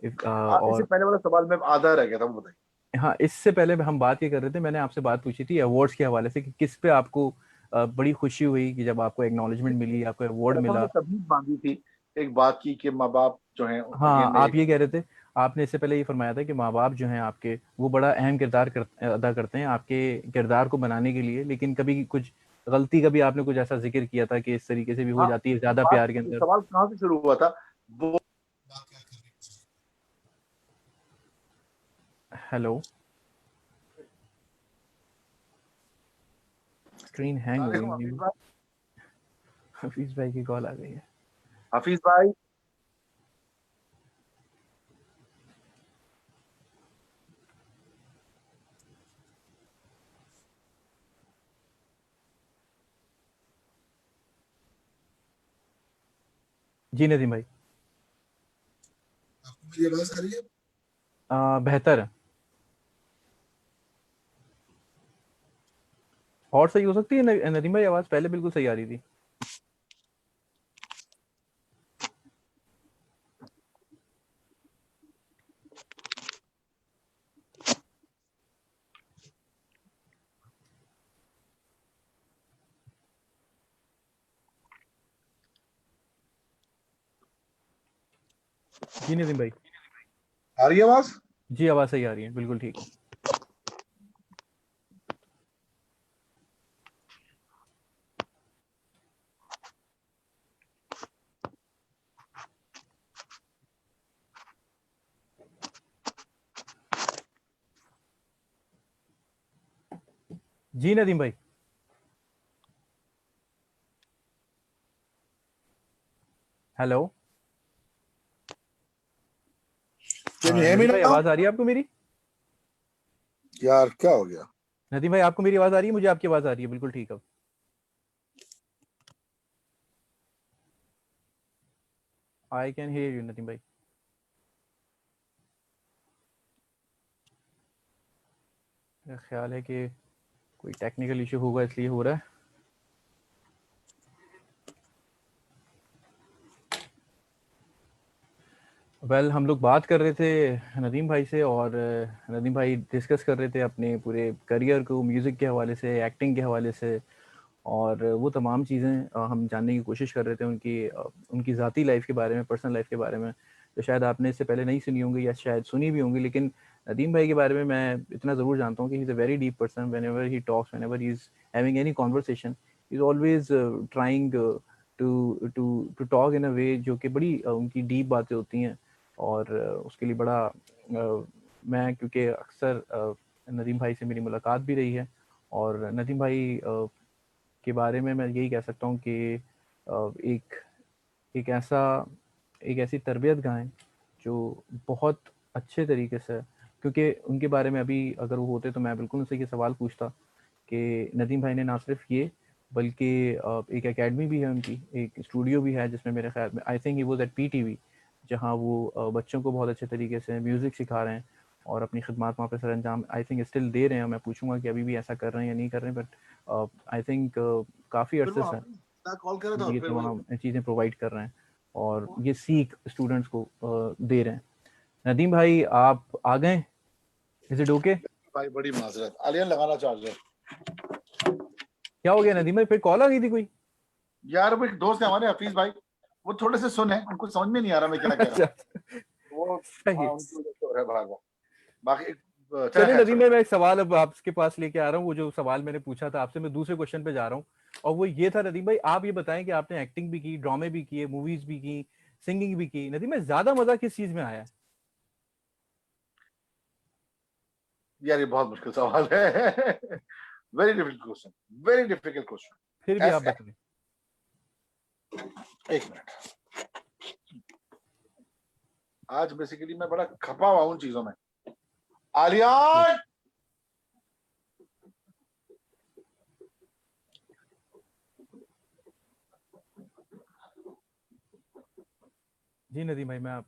इससे और पहले वाला सवाल में आधा रह गया था, वो बताइए। हाँ, इससे पहले हम बात ये कर रहे थे, मैंने आपसे बात पूछी थी अवार्ड्स के हवाले से कि किस पे आपको बड़ी खुशी हुई कि जब आपको एक्नॉलेजमेंट मिली, आपको अवार्ड दरअसल मिला। मैं तभी मांगी थी एक बात की कि माँ बाप जो हैं, हाँ, अगेन आप एक, ये कह रहे थे, आपने इससे पहले ये फरमाया था कि माँ बाप जो हैं आपके, वो बड़ा अहम अदा करते हैं आपके किरदार को बनाने के लिए, लेकिन कभी कुछ गलती, कभी आपने कुछ ऐसा जिक्र किया था कि इस तरीके से भी हो हाँ, जाती है ज़्यादा बात, प्यार के अंदर। सवाल कहाँ से शुरू हुआ था वो? हेलो, स्क्रीन हैंग हो गई अस्सलाम मेरी। वालेकुम, हफीज भाई। हफीज भाई की कॉल आ गई है। हफीज भाई, जी नदीम भाई। आपको मेरी आवाज आ रही है? बेहतर है। और सही हो सकती है नदीम भाई, आवाज़ पहले बिल्कुल सही आ रही थी। जी नदीम भाई। आ रही है आवाज? जी, आवाज़ सही आ रही है, बिल्कुल ठीक। जी नदीम भाई। Hello. Can you hear me Nadeem भाई, नाउ? आवाज़ आ रही है आपको मेरी? यार क्या हो गया? नदीम भाई, आपको मेरी आवाज़ आ रही है? मुझे आपकी आवाज़ आ रही है, बिल्कुल ठीक। अब I can hear you Nadeem भाई। मेरा ख्याल है कि कोई टेक्निकल इशू होगा, इसलिए हो रहा है। हम लोग बात कर रहे थे नदीम भाई से, और नदीम भाई डिस्कस कर रहे थे अपने पूरे करियर को, म्यूज़िक के हवाले से, एक्टिंग के हवाले से, और वो तमाम चीज़ें हम जानने की कोशिश कर रहे थे उनकी उनकी ज़ाती लाइफ के बारे में, पर्सनल लाइफ के बारे में, जो शायद आपने इससे पहले नहीं सुनी होंगी या शायद सुनी भी होंगी। लेकिन नदीम भाई के बारे में मैं इतना ज़रूर जानता हूँ कि he is a very deep person. Whenever he talks, whenever he is having any conversation, he is always trying to talk in a way जो कि बड़ी उनकी डीप बातें होती हैं। और उसके लिए बड़ा मैं, क्योंकि अक्सर नदीम भाई से मेरी मुलाकात भी रही है, और नदीम भाई के बारे में मैं यही कह सकता हूँ कि एक एक ऐसी तरबियत गाहें जो बहुत अच्छे तरीके से, क्योंकि उनके बारे में अभी अगर वो होते तो मैं बिल्कुल उनसे ये सवाल पूछता कि नदीम भाई ने ना सिर्फ ये बल्कि एक एकेडमी भी है उनकी, एक स्टूडियो भी है जिसमें मेरे ख्याल में I think he was at PTV, जहाँ वो बच्चों को बहुत अच्छे तरीके से म्यूज़िक सिखा रहे हैं और अपनी खिदमत वहाँ पे सर अंजाम आई थिंक स्टिल दे रहे हैं। मैं पूछूंगा कि अभी भी ऐसा कर रहे हैं या नहीं कर रहे हैं, बट आई थिंक काफ़ी फिर वो अरसे से कॉल करे था, ये फिर वही तमाम चीज़ें प्रोवाइड कर रहे हैं और ये सीख स्टूडेंट्स को दे रहे हैं। नदीम भाई आप आ गए, इज इट ओके? भाई बड़ी माजरत, आलियन लगाना चार्जर। क्या हो गया नदीम भाई, फिर कॉल आ गई थी कोई? यार वो एक दोस्त है हमारे, हफीज भाई, वो थोड़े से सुन है, उनको समझ में नहीं आ रहा मैं क्या कह रहा हूँ, वो सही। उनकी वजह से हो रहा है भाग। बाकी चलो चलिए खैर नदीम छोड़ो। भाई, मैं एक सवाल अब आपके पास लेके आ रहा हूँ। वो जो सवाल मैंने पूछा था आपसे, मैं दूसरे क्वेश्चन पे जा रहा हूँ और वो ये था नदीम भाई, आप ये बताएं कि आपने एक्टिंग भी की, ड्रामे भी किए, मूवीज भी की, सिंगिंग भी की। नदीम भाई ज्यादा मजा किस चीज में आया? यार ये बहुत मुश्किल सवाल है। Very difficult question, very difficult फिर क्वेश्चन। भी आप बताएं। एक मिनट, आज बेसिकली मैं बड़ा खपा हुआ उन चीजों में। आलिया जी नदीम भाई, मैं आप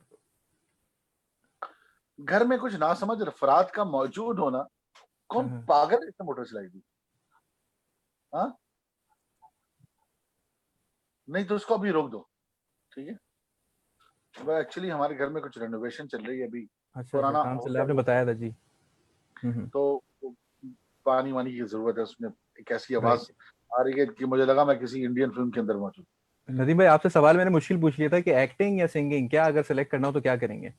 घर में कुछ ना समझ अफराद का मौजूद होना, कौन हाँ, पागल है इसने मोटर चलाई? हाँ, नहीं तो उसको अभी रोक दो, ठीक है? वो एक्चुअली हमारे घर में कुछ रेनोवेशन चल रही है अभी, अच्छा अच्छा, पुराना काम हो चल रहा गया है, आपने वो, बताया था जी। तो पानी वानी की जरूरत है उसमें। एक ऐसी आवाज राइट। आ रही है कि मुझे लगा मैं किसी इंडियन फिल्म के अंदर मौजूद। नदीम भाई आपसे सवाल मैंने मुश्किल पूछ लिया था कि एक्टिंग या सिंगिंग, क्या अगर सेलेक्ट करना हो तो क्या करेंगे?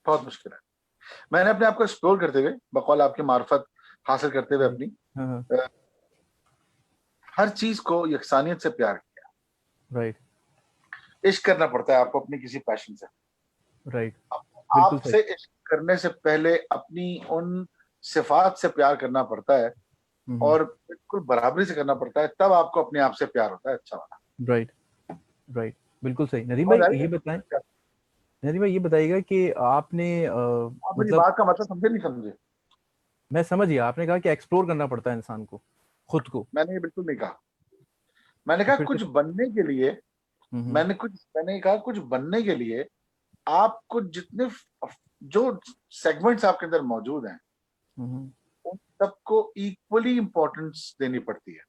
बहुत मुश्किल है। मैंने अपने आप को एक्सप्लोर करते हुए, बकौल आपकी मार्फत हासिल करते हुए जी। अपनी, हाँ हाँ। हर चीज को यकसानियत से प्यार किया। राइट। इश्क करना पड़ता है आपको अपनी किसी पैशन से। राइट। बिल्कुल सही। आपसे इश्क करने से पहले अपनी उन सिफात से प्यार करना पड़ता है, और बिल्कुल बराबरी से करना पड़ता है, तब आपको अपने आप से प्यार होता है अच्छा वाला। राइट। राइट। बिल्कुल सही। नदीम समझ भाई आ रही ये बताएं, है? नदीम भाई ये बताइएगा कि आपने आप मेरी मतलब, बात का मतलब समझे नहीं समझे? मैं समझ गया, आपने कहा कि एक्सप्लोर करना पड़ता है इंसान को खुद को। मैंने ये बिल्कुल नहीं कहा। मैंने तो कहा फिर से कुछ बनने के लिए, हम्म मैंने कहा कुछ बनने के लिए आपको जितने जो सेगमेंट्स आपके अंदर मौजूद हैं, हम्म, उन सबको इक्वली इंपॉर्टेंस देनी पड़ती है।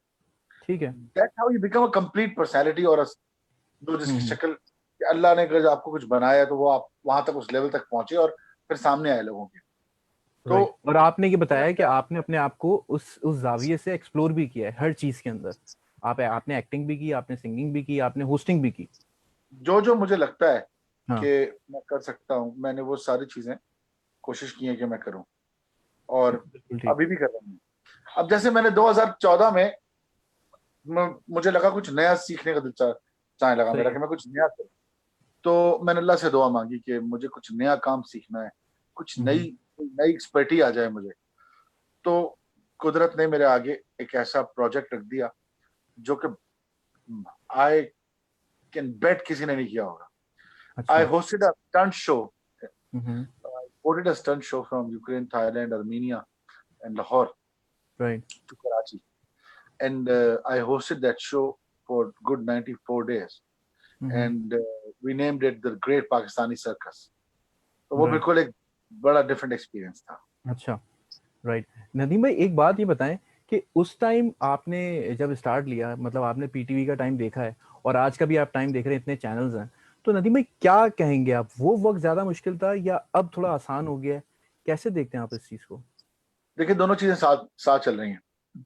ठीक है। That how you become a complete personality, और जो जिसकी हम्म। शक्ल, अल्लाह ने अगर आपको कुछ बनाया है तो वो आप वहां तक, उस लेवल तक पहुंचे और फिर सामने आए लोगों के। तो राइट। और आपने ये मुझे बताया कि लगता है आपने अपने आप को उस जाविये से एक्सप्लोर भी किया है हर चीज के अंदर। आपने एक्टिंग भी की, आपने सिंगिंग भी की, आपने होस्टिंग भी की। जो जो मुझे लगता है हाँ। कि मैं कर सकता हूँ, मैंने वो सारी चीजें कोशिश की है कि मैं करूं, और बिल्कुल ठीक। अभी भी कर रहा हूँ। अब जैसे मैंने 2014 में मुझे लगा कुछ नया सीखने का दिल चाहने लगा सही मेरा है। कि मैं कुछ नया करूं। तो मैंने अल्लाह से दुआ मांगी कि मुझे कुछ नया काम सीखना है, कुछ हम्म। नई नई एक्सपर्टी आ जाए मुझे। तो कुदरत ने मेरे आगे एक ऐसा प्रोजेक्ट रख दिया जो कि आई कैन बेट किसी ने नहीं किया होगा। आई अच्छा। Hosted a stunt show, hmm. imported a stunt show from Ukraine, Thailand, Armenia, and Lahore right. to Karachi. And I hosted that show for good 94 days. And we named it the Great Pakistani Circus. तो वो right. बिल्कुल एक बड़ा different experience था। अच्छा। Right. Nadeem भाई एक बात ये बताएं कि उस टाइम आपने जब स्टार्ट लिया, मतलब आपने पीटीवी का टाइम देखा है और आज का भी आप टाइम देख रहे हैं, इतने चैनल्स हैं, तो नदीम भाई क्या कहेंगे आप, वो वक्त ज्यादा मुश्किल था या अब थोड़ा आसान हो गया है? कैसे देखते हैं आप इस चीज को? देखिए दोनों चीजें साथ साथ चल रही हैं।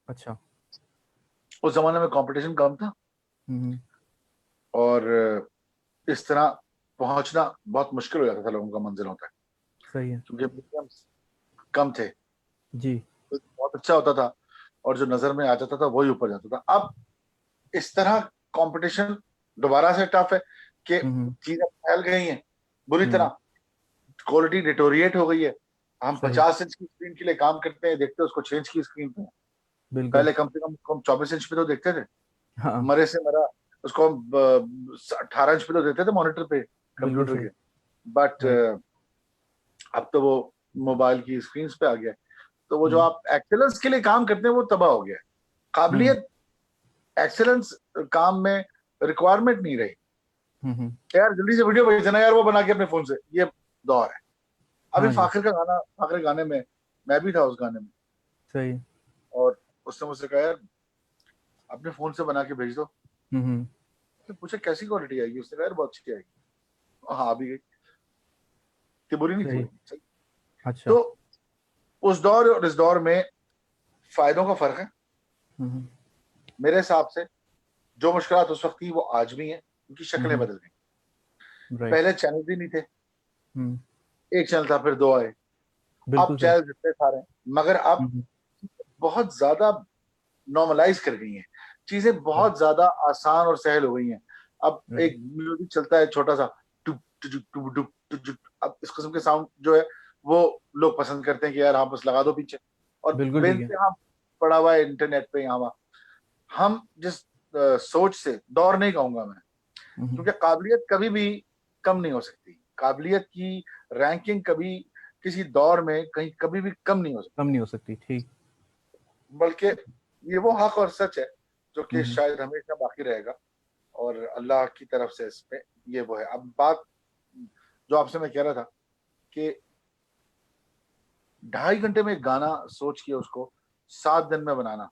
अच्छा। उस जमाने में कंपटीशन कम था, हम्म। और इस तरह पहुंचना बहुत मुश्किल हो जाता था लोगों का मंजिलों तक, सही है। क्योंकि मीडियम्स कम थे। जी। तो बहुत अच्छा होता था, और जो नजर में आ जाता था वही ऊपर जाता था। अब इस तरह कंपटीशन दोबारा से टफ है कि हम्म। चीजें फैल गई हैं बुरी हम्म। तरह, क्वालिटी डिटोरिएट हो गई है। हम सही। 50 इंच की स्क्रीन के लिए काम करते हैं, देखते हैं उसको 6 इंच की स्क्रीन पे। बिल्कुल। पहले कम से कम 24 इंच पे तो देखते थे, हाँ मरे से मरा उसको हम 18 इंच पे तो देखते थे मॉनिटर पे बिल्कुल कंप्यूटर सही। के। But right. अब तो वो मोबाइल की स्क्रीन पे आ गया, तो वो जो हम्म आप एक्सेलेंस के लिए काम करते हैं वो तबाह हो गया। हम्म काबिलियत, एक्सेलेंस काम में रिक्वायरमेंट नहीं रही। हम्म। यार जल्दी से वीडियो भेजना यार, वो बना के अपने फोन से, ये दौर है। अभी हाँ जी। फाखिर गाने में मैं भी था, उस गाने में। सही। और उसने मुझसे कहा यार अपने फोन से बना के भेज दो। हम्म। तो पूछे कैसी क्वालिटी आएगी, उसने कहा यार बहुत अच्छी आएगी। हाँ, आ भी गई, कि बुरी नहीं थी सही। वो, सही। अच्छा। तो उस दौर और इस दौर में फायदों का फर्क है हम्म। मेरे हिसाब से। जो मुश्किलात उस वक्त थी वो आज भी हैं, उनकी शक्लें हम्म। बदल गई। राइट। पहले चैनल भी नहीं थे, हम्म। एक चैनल था, फिर दो आए, अब बिल्कुल सही। चैनल जितने सारे हैं। मगर अब हम्म। बहुत ज्यादा नॉर्मलाइज कर गई हैं चीजें, राइट। बहुत ज्यादा आसान और सहल हो गई हैं। अब राइट। एक म्यूजिक चलता है छोटा सा, टुप टुप टुप टुप टुप टुप, अब इस किस्म के साउंड जो है वो लोग पसंद करते हैं कि यार हाँ बस लगा दो पीछे, और बिल्कुल ठीक है। बेइंतहा पड़ा हुआ है इंटरनेट पे यहाँ वहाँ। हम जिस सोच से, दौर नहीं कहूंगा मैं, हम्म। क्योंकि काबिलियत कभी भी कम नहीं हो सकती। काबिलियत की रैंकिंग कभी किसी दौर में कहीं कभी भी कम नहीं हो कम नहीं हो सकती, ठीक। सकती, बल्कि ये वो हक और सच है जो कि हम्म। शायद हमेशा बाकी रहेगा। और अल्लाह की तरफ से इस पे ये वो है। अब बात जो आपसे मैं कह रहा था कि 2.5 घंटे में एक गाना सोच के उसको 7 दिन में बनाना,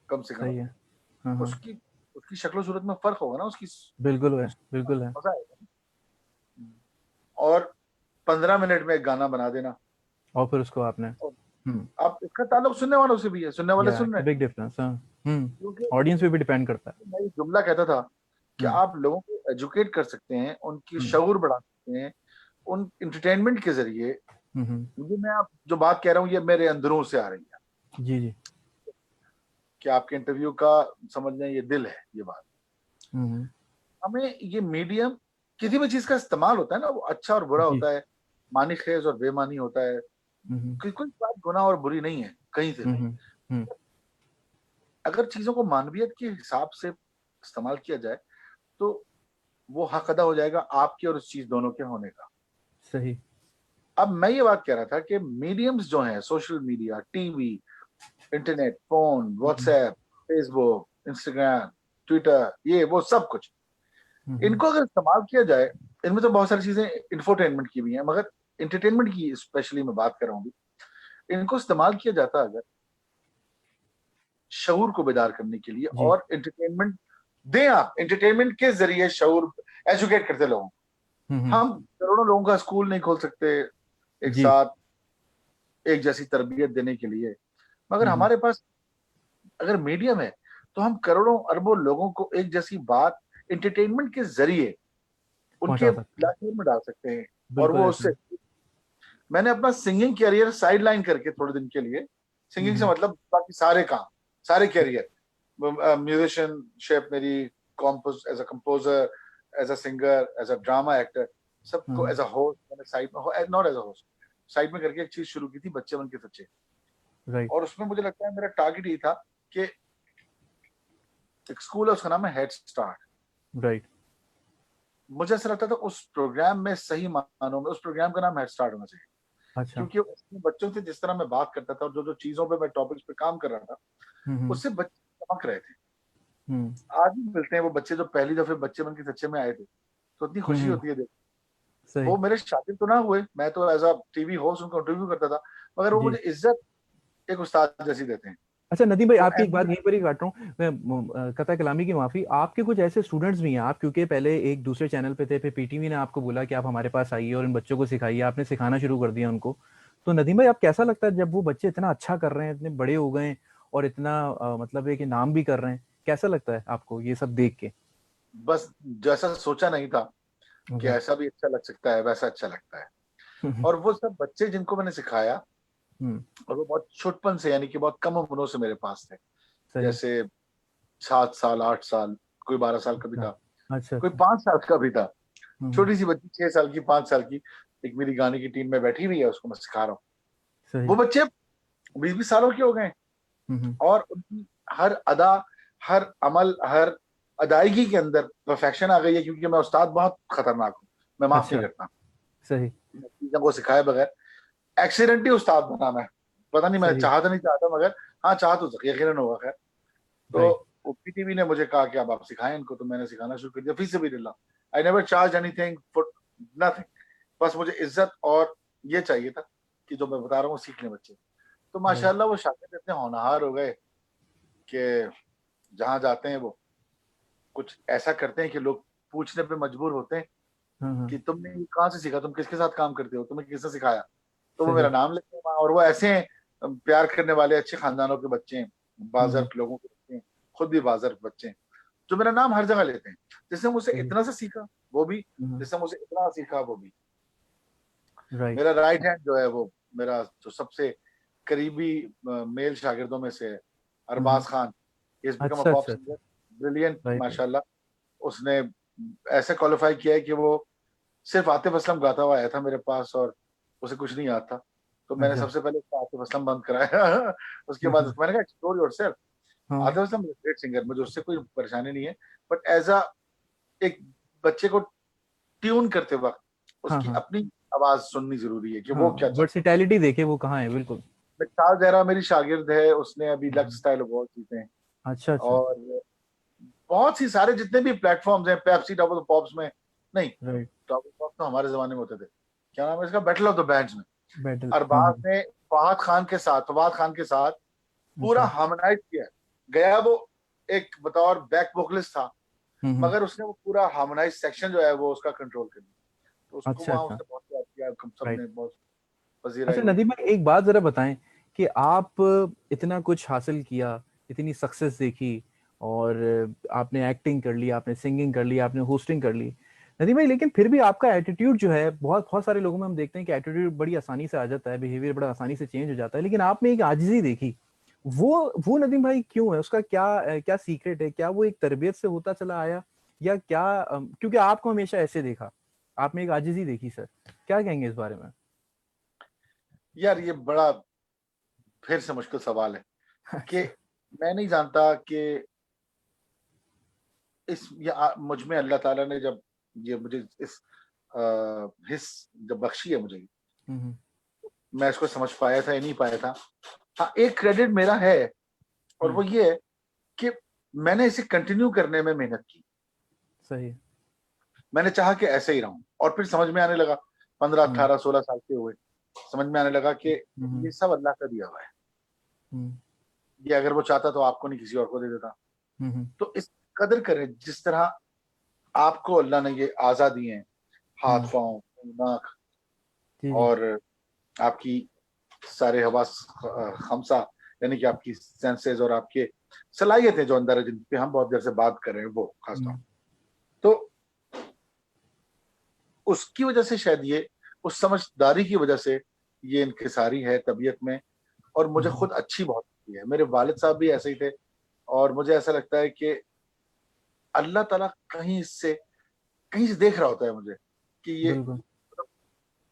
कम से कम, सही है। हाँ हाँ। उसकी उसकी शक्ल सूरत में फर्क होगा ना, उसकी बिल्कुल है, बिल्कुल है। मजा आएगा। और 15 मिनट में एक गाना बना देना। और फिर उसको आपने। और हम्म। अब इसका ताल्लुक सुनने वालों से भी है, सुनने वाले या सुन इट्स रहे अ हैं। बिग डिफरेंस, हाँ। क्योंकि ऑडियंस पे भी डिपेंड करता है। मैं ये जुमला कहता था कि हम्म आप लोगों को एजुकेट कर सकते हैं, उनकी हम्म शऊर बढ़ा सकते हैं उन इंटरटेनमेंट के जरिए। हम्म। क्योंकि मैं आप जो बात कह रहा हूँ ये मेरे अंदरों से आ रही है, जी जी। कि आपके इंटरव्यू का समझ लें ये दिल है ये बात। हम्म। हमें ये मीडियम, किसी भी चीज का इस्तेमाल होता है ना, वो अच्छा और बुरा जी। होता है, मानी खेज और बेमानी होता है। हम्म कोई बात गुनाह और बुरी नहीं है कहीं से भी। हम्म हम्म। अगर चीजों को मानवियत के हिसाब से इस्तेमाल किया जाए तो वो हक अदा हो जाएगा आपके और उस चीज दोनों के होने का। सही। अब मैं ये बात कह रहा था कि मीडियम्स जो हैं, social media, TV, internet, phone, hmm WhatsApp, Facebook, Instagram, Twitter, ये वो सब कुछ, हम्म। इनको अगर इस्तेमाल किया जाए, इनमें तो बहुत सारी चीजें इंफोटेनमेंट की भी हैं, मगर इंटरटेनमेंट की स्पेशली मैं बात कर रहा हूँ। इनको इस्तेमाल किया जाता अगर शऊर को बेदार करने के लिए, जी। और एंटरटेनमेंट दें, आप एंटरटेनमेंट के जरिए शऊर एजुकेट करते लोगों को। हम्म। हम करोड़ों लोगों का स्कूल नहीं खोल सकते एक जी। साथ एक जैसी तरबियत देने के लिए, मगर हम्म। हमारे पास अगर मीडियम है तो हम करोड़ों अरबों लोगों को एक जैसी बात एंटरटेनमेंट के जरिए उनके पहुंचा सकते हैं। प्लेटफॉर्म में डाल सकते हैं। और बिल्कुल वो ऐसा उससे, है। मैंने अपना सिंगिंग कैरियर साइड लाइन करके थोड़े दिन के लिए, सिंगिंग से हम्म। मतलब बाकी सारे काम, सारे कैरियर, म्यूजिशियनशिप मेरी, compose as a composer, as a singer, as a drama actor, सबको हाँ। एज अ होस्ट मैंने साइड में, not as a host, side में करके एक चीज शुरू की थी, बच्चे बन के सच्चे। राइट। और उसमें मुझे लगता है मेरा टारगेट ये था कि एक स्कूल है उसका नाम है हेड स्टार्ट। राइट। मुझे ऐसा लगता था उस प्रोग्राम में, सही मानों में उस प्रोग्राम का नाम हेड स्टार्ट होना चाहिए। अच्छा। क्योंकि उसमें बच्चों से जिस तरह मैं बात करता था और जो जो चीजों पे मैं टॉपिक्स पे काम कर रहा था, हम्म। उससे बच्चे चमक रहे थे। हम्म आज भी मिलते हैं वो बच्चे जो पहली दफे बच्चे बन के सच्चे में आए थे, तो इतनी खुशी हम्म। होती है देख। सही। वो मेरे शागिर्द तो ना हुए, मैं तो एज अ टीवी होस्ट उनको इंटरव्यू करता था, मगर वो जी। मुझे इज्जत एक उस्ताद जैसी देते हैं। अच्छा नदीम भाई, तो आपकी एक बात ऐसे, यहीं पर ही काट रहा हूँ मैं, कतई कलामी की माफी। आपके कुछ ऐसे स्टूडेंट्स भी हैं, आप क्योंकि पहले एक दूसरे चैनल पे थे, फिर पीटीवी ने आपको बोला कि आप हमारे पास आइए और इन बच्चों को सिखाइए, आपने सिखाना शुरू कर दिया उनको। तो नदीम भाई, आप कैसा लगता है जब वो बच्चे इतना अच्छा कर रहे हैं, इतने बड़े हो गए और इतना मतलब है कि नाम भी कर रहे हैं, कैसा लगता है आपको ये सब देख के? बस जैसा सोचा नहीं था कि ओके। ऐसा भी अच्छा लग सकता है, वैसा अच्छा लगता है। और वो सब बच्चे जिनको मैंने सिखाया, हम्म। और वो बहुत छोटपन से, यानी कि बहुत कम उम्रों से मेरे पास थे। सही। जैसे 7 साल, 8 साल, कोई 12 साल का भी अच्छा था, अच्छा कोई अच्छा। 5 साल का भी था। हम्म। छोटी सी बच्ची 6 साल की, 5 साल की, एक मेरी गाने की टीम में बैठी हुई है, उसको मैं सिखा रहा हूँ। सही। वो बच्चे 20-20 सालों के हो गए, और उनकी हर अदा, हर अमल, हर अदायगी के अंदर परफेक्शन आ गई है, क्योंकि मैं उस्ताद बहुत खतरनाक हूँ, मैं माफ नहीं अच्छा, करता सही, चीजों को सिखाए बगैर। एक्सीडेंटली उस्ताद बना मैं, पता नहीं, मैं सही, चाहता नहीं चाहता, मगर हाँ चाह तो यकीनन होगा। खैर, राइट, तो पीटीवी ने मुझे कहा कि अब आप सिखाएं इनको, तो मैंने सिखाना शुरू कर दिया फी सबिलिल्लाह। I never charge anything for nothing, बस मुझे इज्जत और ये चाहिए था कि जो मैं बता रहा हूँ सीख लें बच्चे। तो राइट, माशाल्लाह वो शागिर्द इतने होनहार हो गए कि जहां जाते हैं वो कुछ ऐसा करते हैं कि लोग पूछने पे मजबूर होते हैं हाँ, हाँ, कि तुमने ये कहाँ से सीखा, तुम किसके साथ काम करते हो, तुम्हें किसने सिखाया। तो वो मेरा सही, नाम लेते हैं वहाँ, और वो ऐसे हैं, प्यार करने वाले अच्छे खानदानों के बच्चे हैं, हम्म, बाज़र्फ लोगों के बच्चे हैं, खुद भी बाज़र्फ बच्चे हैं, जो मेरा नाम हर जगह लेते हैं। जिसने मुझसे सही, इतना सा सीखा वो भी, हम्म, जिसने मुझसे इतना सीखा वो भी। राइट, मेरा राइट हैंड जो है वो मेरा जो सबसे करीबी मेल शागिर्दों में से है, हम्म, Arbaaz Khan. He is become a अच्छा, पॉप अच्छा, अच्छा, सिंगर, ब्रिलियंट राइट, राइट, माशाल्लाह। उसने ऐसे क्वालिफाई किया है कि वो सिर्फ आतिफ असलम गाता हुआ आया था मेरे पास, और उसे कुछ नहीं आता। तो मैंने अच्छा, सबसे पहले उसको आतिफ असलम बंद कराया उसके बाद मैंने कहा एक्सप्लोर योरसेल्फ। हाँ, आतिफ असलम ग्रेट सिंगर, मुझे उससे कोई परेशानी नहीं है, बट एज अ एक बच्चे को ट्यून करते वक्त हाँ, उसकी हाँ, अपनी आवाज सुननी जरूरी है कि हाँ, वो क्या चाहता है। वर्सिटैलिटी देखे वो कहाँ है, बिल्कुल, मिसाल जहरा मेरी शागिर्द है, उसने अभी लक्स हम्म, स्टाइल अवार्ड जीते हैं, अच्छा, अच्छा, और बहुत सी सारे जितने भी प्लेटफॉर्म्स हैं, Pepsi top of the pops में, नहीं, राइट, टॉप ऑफ पॉप्स तो हमारे जमाने में होते थे, क्या नाम है इसका, बैटल ऑफ द बैंड्स में बैटल, अरबाज ने फवाद खान के साथ पूरा अच्छा, हार्मोनाइज किया। गया वो एक बतौर बैक वोकलिस्ट था, हम्म, मगर उसने वो पूरा हार्मोनाइज सेक्शन जो है वो उसका कंट्रोल कर लिया। तो उसको अच्छा, वहां अच्छा, उसने बहुत याद किया, हम सब राइट। ने बहुत पजीराई अच्छा हुई। नदीम भाई, एक बात जरा बताएं कि आप इतना कुछ हासिल किया, इतनी सक्सेस देखी, और आपने एक्टिंग कर ली, आपने सिंगिंग कर ली, आपने होस्टिंग कर ली, नदीम भाई, लेकिन फिर भी आपका एटीट्यूड जो है, बहुत बहुत सारे लोगों में हम देखते हैं कि एटीट्यूड बड़ी आसानी से आ जाता है, बिहेवियर बड़ा आसानी से चेंज हो जाता है, लेकिन आप में एक आजिज़ी देखी। वो नदीम भाई क्यों है? उसका क्या क्या सीक्रेट है? क्या वो एक तरबियत से होता चला आया, या क्या क्योंकि आपको हमेशा ऐसे देखा, आप में एक आजिज़ी देखी सर, क्या कहेंगे इस बारे में? यार ये बड़ा फिर से मुश्किल सवाल है कि अच्छा, मैं नहीं जानता कि मुझ में अल्लाह ताला ने जब ये मुझे इस हिस्स जब बख्शी है मुझे, हम्म, मैं इसको समझ पाया था या नहीं पाया था। हाँ, एक क्रेडिट मेरा है, और हम्म, वो ये है कि मैंने इसे कंटिन्यू करने में मेहनत की। सही, मैंने चाहा कि ऐसे ही रहूं, और फिर समझ में आने लगा, 15 हम्म, 18 16 साल के हुए, समझ में आने लगा कि हम्म, ये सब अल्लाह का दिया हुआ है। हम्म, ये अगर वो चाहता तो आपको नहीं किसी और को दे देता। हम्म, तो इस कदर करें जिस तरह आपको अल्लाह ने ये आजादी है, हाथ हम्म, पांव नाक जी, जी, और आपकी सारे हवास खमसा, यानी कि आपकी सेंसेस और आपके सलाहियतें जो अंदर है, जिन पे हम बहुत देर से बात कर रहे हैं, वो खासतौर, हम्म, तो उसकी वजह से शायद ये, उस समझदारी की वजह से ये इनकिसारी है तबीयत में। और मुझे हम्म, खुद अच्छी बहुत लगती है, मेरे वालिद साहब भी ऐसे ही थे, और मुझे ऐसा लगता है कि अल्लाह ताला कहीं से देख रहा होता है मुझे, कि ये, बिल्कुल,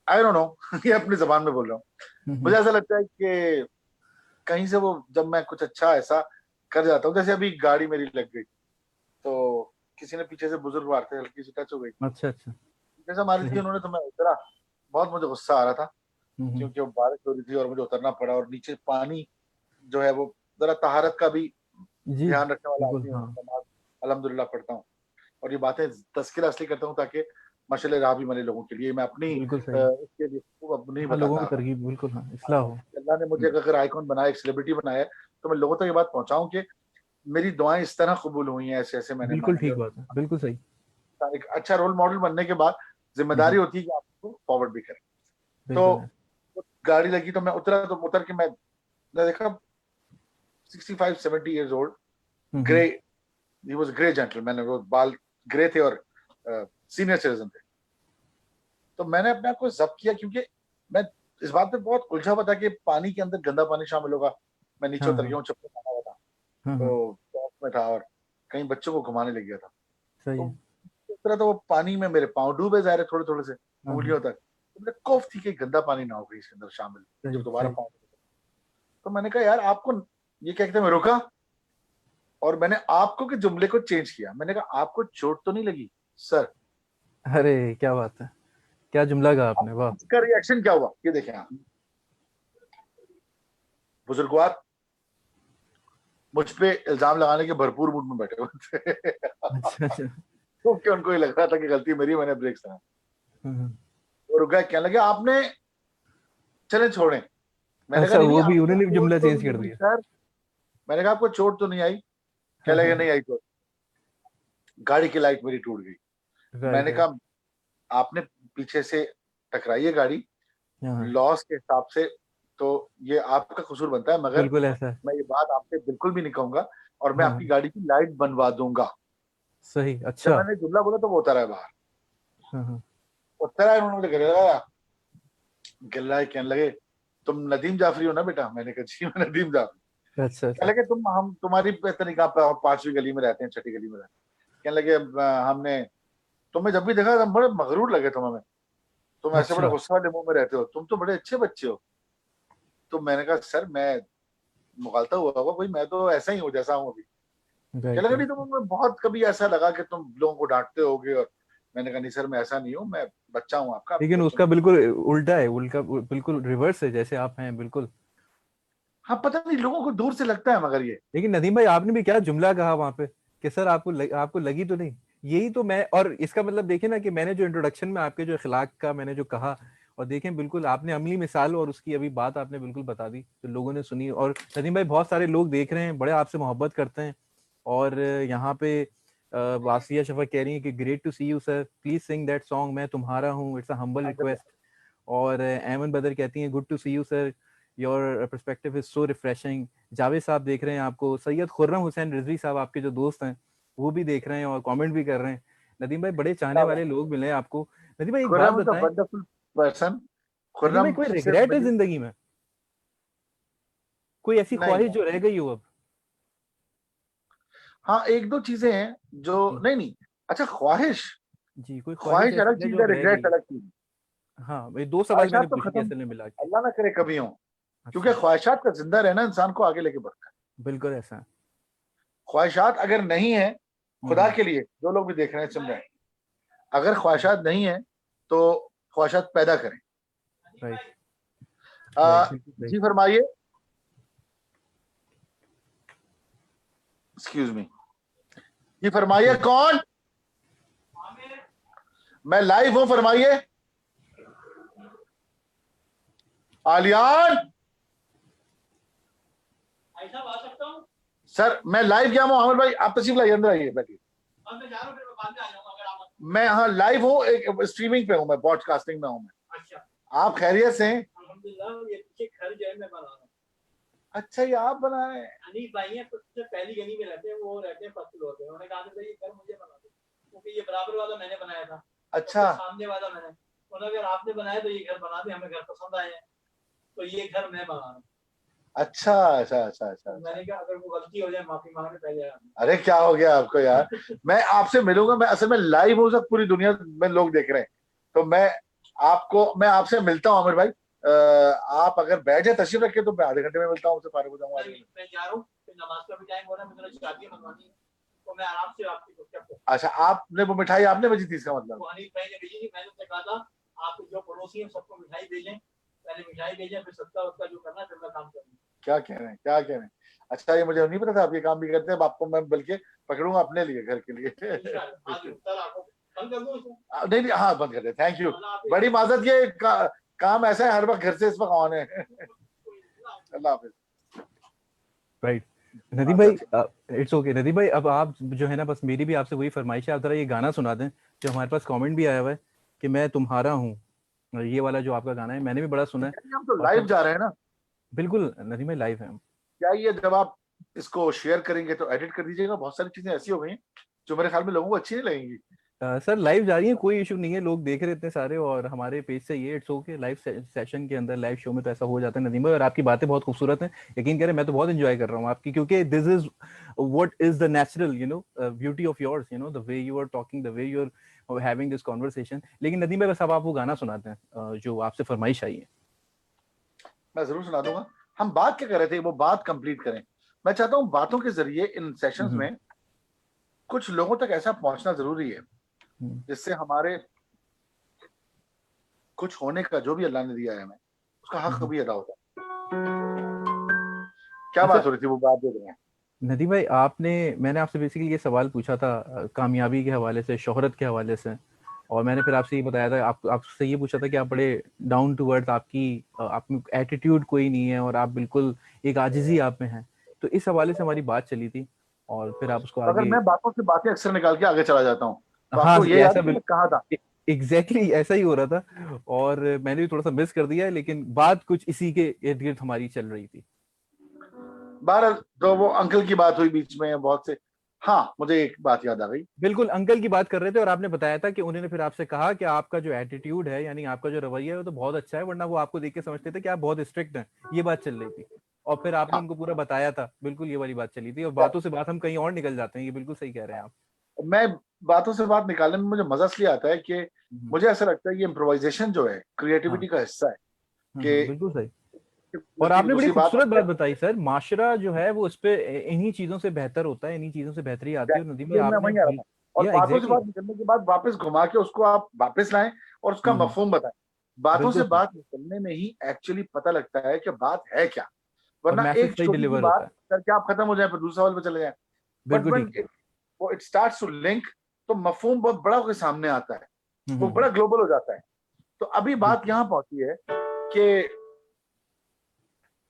आई डोंट नो ये अपनी जबान में बोल रहा हूँ। हम्म, मुझे ऐसा लगता है कि कहीं से वो, जब मैं कुछ अच्छा ऐसा कर जाता हूँ, जैसे अभी गाड़ी मेरी लग गई, तो किसी ने पीछे से बुजुर्ग मारते हल्की सी टच हो गई, अच्छा, अच्छा, जैसा मारी थी सही, उन्होंने, तो मैं उतरा, बहुत मुझे गुस्सा आ रहा था, हम्म, क्योंकि वो बारिश हो रही थी और मुझे उतरना पड़ा, और नीचे पानी जो है वो, जरा तहारत का भी जी, ध्यान रखने वाला बिल्कुल, आदमी हूँ, हाँ, नमाज अल्हम्दुलिल्लाह पढ़ता हूँ, और ये बातें तस्कीर असली करता हूँ ताकि मशले राह भी बने लोगों के लिए, मैं अपनी बिल्कुल सही, इसके लिए अब नहीं हाँ, लोगों बताता। की तरकीब, बिल्कुल, हाँ, इस्लाह हाँ, हो, अल्लाह ने मुझे अगर आइकॉन बनाया, एक सेलिब्रिटी बनाया है, तो मैं लोगों तक ये बात पहुंचाऊं कि मेरी दुआएं इस तरह कबूल हुई हैं, ऐसे ऐसे मैंने बिल्कुल मांगी, ठीक और बात है, बिल्कुल सही, एक अच्छा रोल मॉडल बनने के बाद जिम्मेदारी हम्म, होती है कि आप उसको फॉरवर्ड भी करें। तो बिल्कुल है, गाड़ी लगी, तो मैं उतरा, तो उतर के मैं देखा 65 70 years old, grey, hmm, he was grey gentleman, वो बाल ग्रे थे, और सीनियर सिटीजन थे। तो मैंने अपने आप को जब्त किया, क्योंकि मैं इस बात पे बहुत उलझा हुआ था कि पानी के अंदर गंदा पानी शामिल होगा। मैं नीचे हाँ, उतर गया हाँ, हूँ, चप्पल पहना हुआ था, हाँ, हाँ, तो शौक में था, और कहीं बच्चों को घुमाने लग गया था। सही तो है, उस तरह, तो वो पानी में मेरे पाँव डूबे जा रहे थोड़े थोड़े से, हाँ, हाँ, उंगलियों तक, तो मुझे खौफ थी कि गंदा पानी ना हो गई इसके अंदर शामिल, जब सही, दोबारा सही, पाँव, तो मैंने कहा यार आपको ये क्या कहते हैं, मैं रुका और मैंने आपको के जुमले को चेंज किया। मैंने कहा आपको चोट तो नहीं लगी सर? अरे क्या बात है, क्या जुमला कहा आपने, वाह। इसका रिएक्शन क्या हुआ ये देखें आप। बुजुर्गवार मुझ पे इल्जाम लगाने के भरपूर मूड में बैठे हुए थे अच्छा अच्छा। क्योंकि उनको ये लग रहा था कि गलती मेरी, मैंने ब्रेक लगाया। हम्म। वो रुक गए, कहने लगे आपने, चले छोड़ें। मैंने कहा अच्छा, नहीं नहीं, वो भी आपको उन्होंने भी चोट जुमला तो चेंज नहीं कर लगी दिया। सर? मैंने कहा आपको चोट तो नहीं आई? कह हाँ लगे हाँ। नहीं आई चोट, गाड़ी की लाइट मेरी टूट गई। राइट मैंने राइट। कहा आपने पीछे से टकराई है गाड़ी, हाँ हाँ, लॉस के हिसाब से तो ये आपका कसूर बनता है, मगर बिल्कुल ऐसा है। मैं ये बात आपसे बिल्कुल भी नहीं कहूंगा और मैं हाँ आपकी हाँ, गाड़ी की लाइट बनवा दूंगा। सही, जब अच्छा। मैंने जुमला बोला तो वो उतर आया बाहर। हाँ हाँ। उतर आया, उन्होंने मुझे गले लगाया, गिल्ला कहने लगे तुम नदीम जाफरी हो ना बेटा? मैंने कहा जी मैं नदीम जाफरी। अच्छा कहने अच्छा। लगे तुम, हम तुम्हारी तरीका 5वीं गली में रहते हैं, 6ठी गली में रहते हैं। कहने लगे हमने तुम्हें जब भी देखा तुम बड़े मगरूर लगे, तुम हमें, तुम ऐसे बड़े अच्छा। गुस्सा वाले मुंह में रहते हो, तुम तो बड़े अच्छे बच्चे हो। तो मैंने कहा सर मैं मुगालता हुआ होगा कोई, मैं तो ऐसा ही हूँ जैसा हूँ अभी। क्या राइट लगा राइट। नहीं, तुम्हें बहुत कभी ऐसा लगा कि तुम लोगों को डांटते होगे? और मैंने कहा नहीं सर मैं ऐसा नहीं हूँ, मैं बच्चा हूँ आपका, आपके लेकिन बच्चों में उसका से। बिल्कुल उल्टा है, उल्टा बिल्कुल रिवर्स है जैसे आप हैं, बिल्कुल। हाँ पता नहीं लोगों को दूर से लगता है मगर ये। लेकिन नदीम भाई, आपने भी क्या जुमला कहा वहां पे कि सर आपको लगी तो नहीं। यही तो मैं, और इसका मतलब देखिए ना कि मैंने जो इंट्रोडक्शन में आपके जो इखलाक का मैंने जो कहा, और देखें बिल्कुल आपने अमली मिसाल और उसकी अभी बात आपने बिल्कुल बता दी तो लोगों ने सुनी। और नदीम भाई, बहुत सारे लोग देख रहे हैं, बड़े आपसे मोहब्बत करते हैं। और यहाँ पे वासिया शफा कह रही है कि great to see you sir, please sing that song मैं तुम्हारा हूँ, इट्स अ हम्बल रिक्वेस्ट। और एमन बदर कहती हैं good to see you sir, your perspective is so refreshing. Javed साहब देख रहे हैं आपको, सैयद खुर्रम हुसैन रिजवी साहब आपके जो दोस्त हैं वो भी देख रहे हैं और कमेंट भी कर रहे हैं। नदीम भाई, बड़े चाहने क्या बात वाले है। लोग मिले हैं आपको। नदीम भाई, एक बात खुर्रम इज अ बताएं, वंडरफुल पर्सन। नदीम भाई खुर्रम कोई से रिग्रेट है मेरी, जिंदगी में, कोई ऐसी नहीं ख्वाहिश नहीं, जो रह गई हो अब? हाँ एक दो चीजें हैं जो, जी। नहीं नहीं, अच्छा ख्वाहिश, जी, कोई ख्वाहिश ख्वाहिश अलग ऐसी है चीज जो है, अब रह गई रिग्रेट है? अलग चीज है। हाँ, ये दो सवाल मैंने ख्वाहिशात तो पूछे थे खत्म, असल में मिला के। अल्लाह ना करे कभी हो, क्योंकि अच्छा। ख्वाहिशात का जिंदा रहना इंसान को आगे लेके बढ़ता है। बिल्कुल ऐसा है। ख्वाहिशात अगर नहीं है, खुदा हम्म। के लिए जो लोग भी देख रहे हैं सुन रहे हैं, अगर ख्वाहिशात नहीं है तो ख्वाहिशात पैदा करें। राइट राइट, बिल्कुल सही। जी फरमाइए, एक्सक्यूज मी, जी फरमाइए जी। कौन? मैं लाइव हूं, फरमाइए। आलियान सर मैं लाइव गया हूं, आमिर भाई आप तशरीफ लाइए, अंदर आइए बैठिए। मैं हाँ लाइव हूँ, एक स्ट्रीमिंग पे हूँ, मैं ब्रॉडकास्टिंग में हूँ मैं। अच्छा, आप खैरियत से हैं? ये पीछे घर जो है मैं बना रहा हूँ। अच्छा, ये आप बना रहे हैं? अनीस भाई हैं, सबसे पहली गली में रहते हैं, वो रहते हैं फर्स्ट फ्लोर पे। उन्होंने कहा था ये घर मुझे बना दो, क्योंकि ये बराबर वाला मैंने बनाया था। अच्छा, सामने वाला मैंने, उन्होंने अगर आपने बनाया तो ये घर बना दे, हमें घर पसंद आए हैं, तो ये घर मैं बना रहा हूँ। अच्छा अच्छा अच्छा अच्छा, मैंने कहा अगर वो गलती हो जाए माफी मांगने पहले। अरे क्या हो गया आपको यार मैं आपसे मिलूंगा, मैं असल में लाइव हूँ, सब पूरी दुनिया में लोग देख रहे हैं, तो मैं आपसे मिलता हूँ आमिर भाई। आप अगर बैठ जाए, तशरीफ रखे, तो मैं आधे घंटे में मिलता हूँ, आपसे फारिग हो जाऊंगा। मैं जा रहा हूँ, नमाज का भी टाइम हो रहा है, मुझे शादी मनवानी है, तो मैं आराम से आपकी गुफ्तगू। अच्छा, आपने वो मिठाई आपने भेजी थी, इसका मतलब? वो हनीफ भाई ने भेजी थी, मैंने उनसे कहा था आप जो पड़ोसी हैं सबको मिठाई भेजें, पहले मिठाई भेजें, फिर सबका उसका जो करना है, फिर मैं काम करूंगा। क्या कह रहे हैं, क्या कह रहे हैं? अच्छा, ये मुझे नहीं पता था आप ये काम भी करते हैं। आपको मैं बल्कि पकड़ूंगा अपने लिए, घर के लिए। नहीं नहीं, हाँ बंद कर दे, थैंक यू, बड़ी माजरत, ये काम ऐसा है, हर वक्त घर से इस वक्त ऑन है। अल्लाह हाफिज। राइट। नदीम भाई, इट्स ओके नदीम भाई, अब आप जो है ना, बस मेरी भी आपसे वही फरमाइश है, आप जरा ये गाना सुना दें जो हमारे पास कमेंट भी आया हुआ है कि मैं तुम्हारा हूँ। ये वाला जो आपका गाना है मैंने भी बड़ा सुना है। हम तो और लाइव सब जा रहे हैं ना? बिल्कुल नदीम भाई, लाइव है हम। क्या ये जब आप इसको शेयर करेंगे तो एडिट कर दीजिएगा, बहुत सारी चीजें ऐसी हो गई हैं जो मेरे ख्याल में लोगों को अच्छी नहीं लगेंगी। सर लाइव जा रही है, कोई इशू नहीं है, लोग देख रहे इतने सारे, और हमारे पेज से ये इट्स ओके। लाइव सेशन के अंदर, लाइव शो में तो ऐसा हो जाता है नदीम भाई, और आपकी बातें बहुत खूबसूरत हैं, यकीन करें मैं तो बहुत एंजॉय कर रहा हूँ आपकी, क्योंकि this is what is the natural beauty of yours, the way you are talking, the way you are having this conversation. लेकिन नदीम भाई, बस अब आप वो गाना सुनाते हैं जो आपसे फरमाइश आई है। मैं जरूर सुना दूंगा। हम बात क्या कर रहे थे, वो बात कंप्लीट करें। मैं चाहता हूँ बातों के जरिए इन सेशंस हम्म, में कुछ लोगों तक ऐसा पहुंचना जरूरी है हम्म। जिससे हमारे कुछ होने का जो भी अल्लाह ने दिया है हमें, उसका हक हम्म। भी अदा होता है। क्या अच्छा बात हो रही थी, वो बात देख रहे हैं? नदीम भाई, मैंने आपसे बेसिकली ये सवाल पूछा था कामयाबी के हवाले से, शोहरत के हवाले से। और मैंने फिर आपसे ये बताया था, आपसे ये पूछा था कि आप बड़े डाउन टू अर्थ, आप में एटीट्यूड कोई नहीं है और आप बिल्कुल एक आजिज़ी आप में है। तो इस हवाले से हमारी बात चली थी और फिर आप उसको मगर आगे। मैं बातों से बातें अक्सर निकाल के आगे चला जाता हूँ, तो हाँ, आपको ये याद ऐसा है कि मैं कहाँ था? एग्जैक्टली ऐसा ही हो रहा था। और मैंने भी थोड़ा सा मिस कर दिया है, लेकिन बात कुछ इसी के इर्द गिर्द हमारी चल रही थी। 12 तो वो अंकल की बात हुई बीच में बहुत से। हाँ, मुझे एक बात याद आ गई। बिल्कुल अंकल की बात कर रहे थे और आपने बताया था कि उन्होंने फिर आपसे कहा कि आपका जो एटीट्यूड है, यानी आपका जो रवैया है, वो तो बहुत अच्छा है, वरना वो आपको देख के समझते थे कि आप बहुत स्ट्रिक्ट हैं। ये बात चल रही थी और फिर आपने हाँ, उनको पूरा बताया था। बिल्कुल ये वाली बात चली थी और बातों से बात हम कहीं और निकल जाते हैं। ये बिल्कुल सही कह रहे हैं आप। मैं बातों से बात निकालने में मुझे मजा इसलिए आता है कि हम्म, मुझे ऐसा लगता है ये इम्प्रोवाइजेशन जो है हाँ, क्रिएटिविटी का हिस्सा है। कि बिल्कुल सही। और जबकि आपने बड़ी दूसरी बात खूबसूरत होती है, बात बताई सर, माशरा जो है वो उस पे इन्हीं चीजों से बेहतर होता है, इन्हीं चीजों से बेहतरी आती है। और नदीम भाई मैं आपने वहीं आ रहा था। और या बातों से एग्जैक्टली। बात निकलने के बाद वापस घुमा के उसको आप वापस लाएं और उसका हम्म, मफहूम बताएं। बातों बिल्कुल से सही। बात निकलने में ही एक्चुअली पता लगता है कि बात है क्या। और वरना मैसेज एक सही छोटी सी डिलीवर बात होता है। करके आप खत्म हो जाए, फिर दूसरे सवाल पे चले जाएं। बट बिल्कुल व्हेन ठीक है। इट स्टार्ट्स टू लिंक, तो मफहूम बहुत बड़ा होकर सामने आता है, वो हम्म। बड़ा ग्लोबल हो जाता है। तो अभी बात बिल्कुल। यहां पहुंची है कि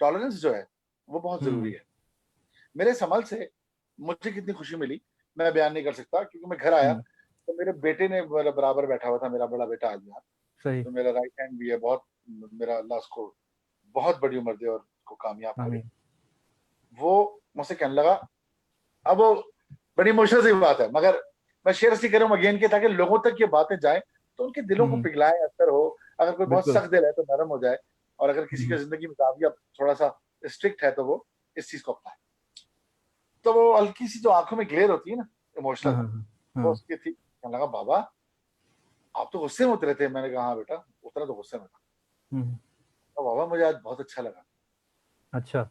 टॉलरेंस जो है वो बहुत जरूरी हम्म, है। मेरे समझ से मुझे कितनी खुशी मिली मैं बयान नहीं कर सकता, क्योंकि मैं घर आया हम्म। तो मेरे बेटे ने मेरे बराबर बैठा हुआ था, मेरा बड़ा बेटा आलिया। सही। तो मेरा राइट हैंड भी है, बहुत मेरा अल्लाह उसको बहुत बड़ी उम्र दे और उसको कामयाब करे। आमीन। वो मुझसे कहने लगा, अब वो बड़ी इमोशनल सी बात है, मगर मैं शेयर इसलिए कर रहा हूँ अगेन के, ताकि लोगों तक ये बातें जाए तो उनके दिलों को हम्म। पिघलाए, असर हो। अगर कोई बहुत बिल्कुल। सख्त दिल है तो नरम हो जाए, और अगर किसी की हम्म। जिंदगी में काफी थोड़ा सा स्ट्रिक्ट है तो वो इस चीज को अपनाए। तो वो हल्की सी जो आंखों में ग्लेयर होती है ना, हाँ, इमोशनल, हाँ, हाँ, वो हाँ। उसकी थी। कहने लगा, बाबा आप तो गुस्से में उतरे थे। मैंने कहा हाँ बेटा, उतरा तो गुस्से में था। हम्म। तो बाबा मुझे आज बहुत अच्छा लगा। अच्छा।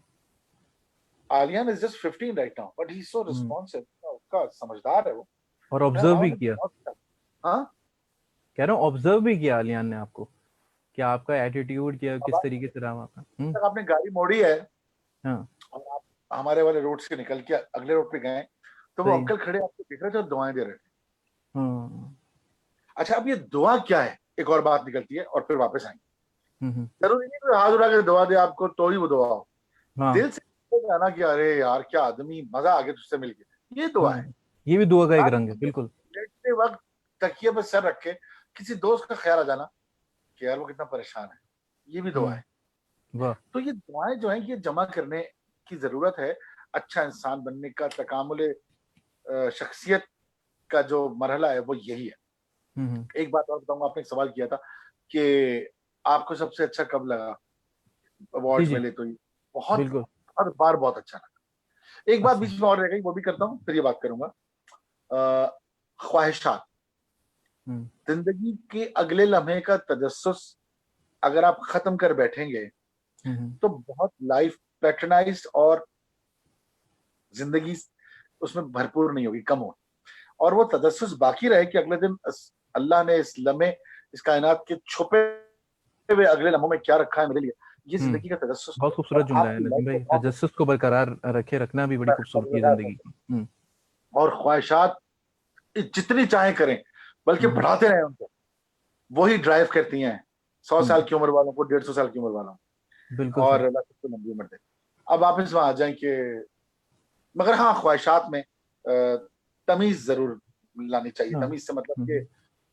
Aliyan is just 15 right now, but he is so hmm. Responsive. उसका समझदार है वो। और मैं ऑब्जर्व बाबा भी मुझे किया। बहुत अच्छा। हाँ कह रहा हूँ ऑब्जर्व भी किया आलियान ने आपको, कि आपका एटीट्यूड क्या, किस बाबा, तरीके से रहा आपका। तक आपने गाड़ी मोड़ी है हाँ। और आप हमारे वाले रोड से निकल के अगले रोड पे गए, तो वो सही है। अंकल खड़े आपको दिख रहे थे और दुआएं दे रहे थे। हाँ। अच्छा, अब ये दुआ क्या है, एक और बात निकलती है और फिर वापस आएंगे। हम्म। जरूरी नहीं कोई हाथ उठा के दुआ दे आपको तो ही वो दुआ हो। हाँ। दिल से जाना कि अरे यार क्या आदमी, मजा आ गया तुझसे मिलके, ये दुआ है। हाँ, ये भी दुआ का एक रात रंग है, में बिल्कुल। लेटते वक्त तकिए पर सर रख के किसी दोस्त का ख्याल आ जाना कि यार वो कितना परेशान है, ये भी दुआ है। वाह। तो ये दुआएं जो हैं ये जमा करने की जरूरत है। अच्छा इंसान बनने का तकामुल शख्सियत का जो मरहला है वो यही है। हम्म। एक बात और बताऊंगा, आपने एक सवाल किया था कि आपको सबसे अच्छा कब लगा जी अवार्ड्स जी। मिले, तो ये बहुत बिल्कुल। हर बार बहुत अच्छा लगा। एक बात अच्छा। बीच में और रह गई, वो भी करता हूँ फिर ये बात करूंगा। अ, ख्वाहिशात, हम्म। जिंदगी के अगले लम्हे का तजस्सुस अगर आप खत्म कर बैठेंगे हम्म। तो बहुत लाइफ पैटर्नाइज्ड और जिंदगी उसमें भरपूर नहीं होगी, कम होगी। और वो तजस्सुस बाकी रहे कि अगले दिन अल्लाह ने इस लम्हे, इस कायनात के छुपे हुए अगले लम्हों में क्या रखा है मेरे लिए, ये जिंदगी का तजस्सुस बहुत और खूबसूरत जुमला है आपकी लाइफ नदीम को भाई, बहुत तजस्सुस को बरकरार रखे रखना भी बड़ी खूबसूरती है जिंदगी की। और ख्वाहिशात जितनी चाहे करें, बल्कि हम्म। बढ़ाते रहे उनको। वही ड्राइव करती हैं 100 साल हम्म। की उम्र वालों को, 150 साल की उम्र वालों को। बिल्कुल और सही। अल्लाह सबको लंबी उम्र दे। अब आप इसमें आ जाए कि, मगर हाँ ख्वाहिशात में तमीज जरूर लानी चाहिए। हाँ। तमीज से मतलब कि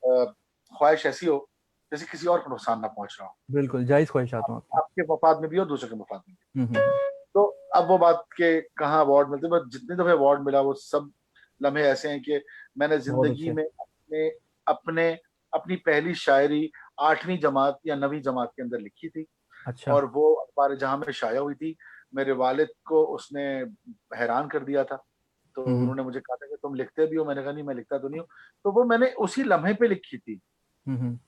हम्म। ख्वाहिश ऐसी हो जैसे किसी और को नुकसान ना पहुंच रहा हो, बिल्कुल जायज ख्वाहिशात हूँ आपकी। आपके मफाद में भी और दूसरे के मफाद में भी। हम्म। तो अब वो बात के कहाँ अवार्ड मिलते हैं, बस जितने दफे अवार्ड मिला वो सब लम्हे ऐसे हैं कि मैंने बहुत जिंदगी अच्छे। में अपने अपने अपनी पहली शायरी 8वीं जमात या 9वीं जमात के अंदर लिखी थी, अच्छा। और वो अखबार जहां में शाया हुई थी। मेरे वालिद को उसने हैरान कर दिया था। तो हम्म। उन्होंने मुझे कहा था कि तुम लिखते भी हो? मैंने कहा नहीं, मैं लिखता तो नहीं हूँ। तो वो मैंने उसी लम्हे पे लिखी थी हम्म।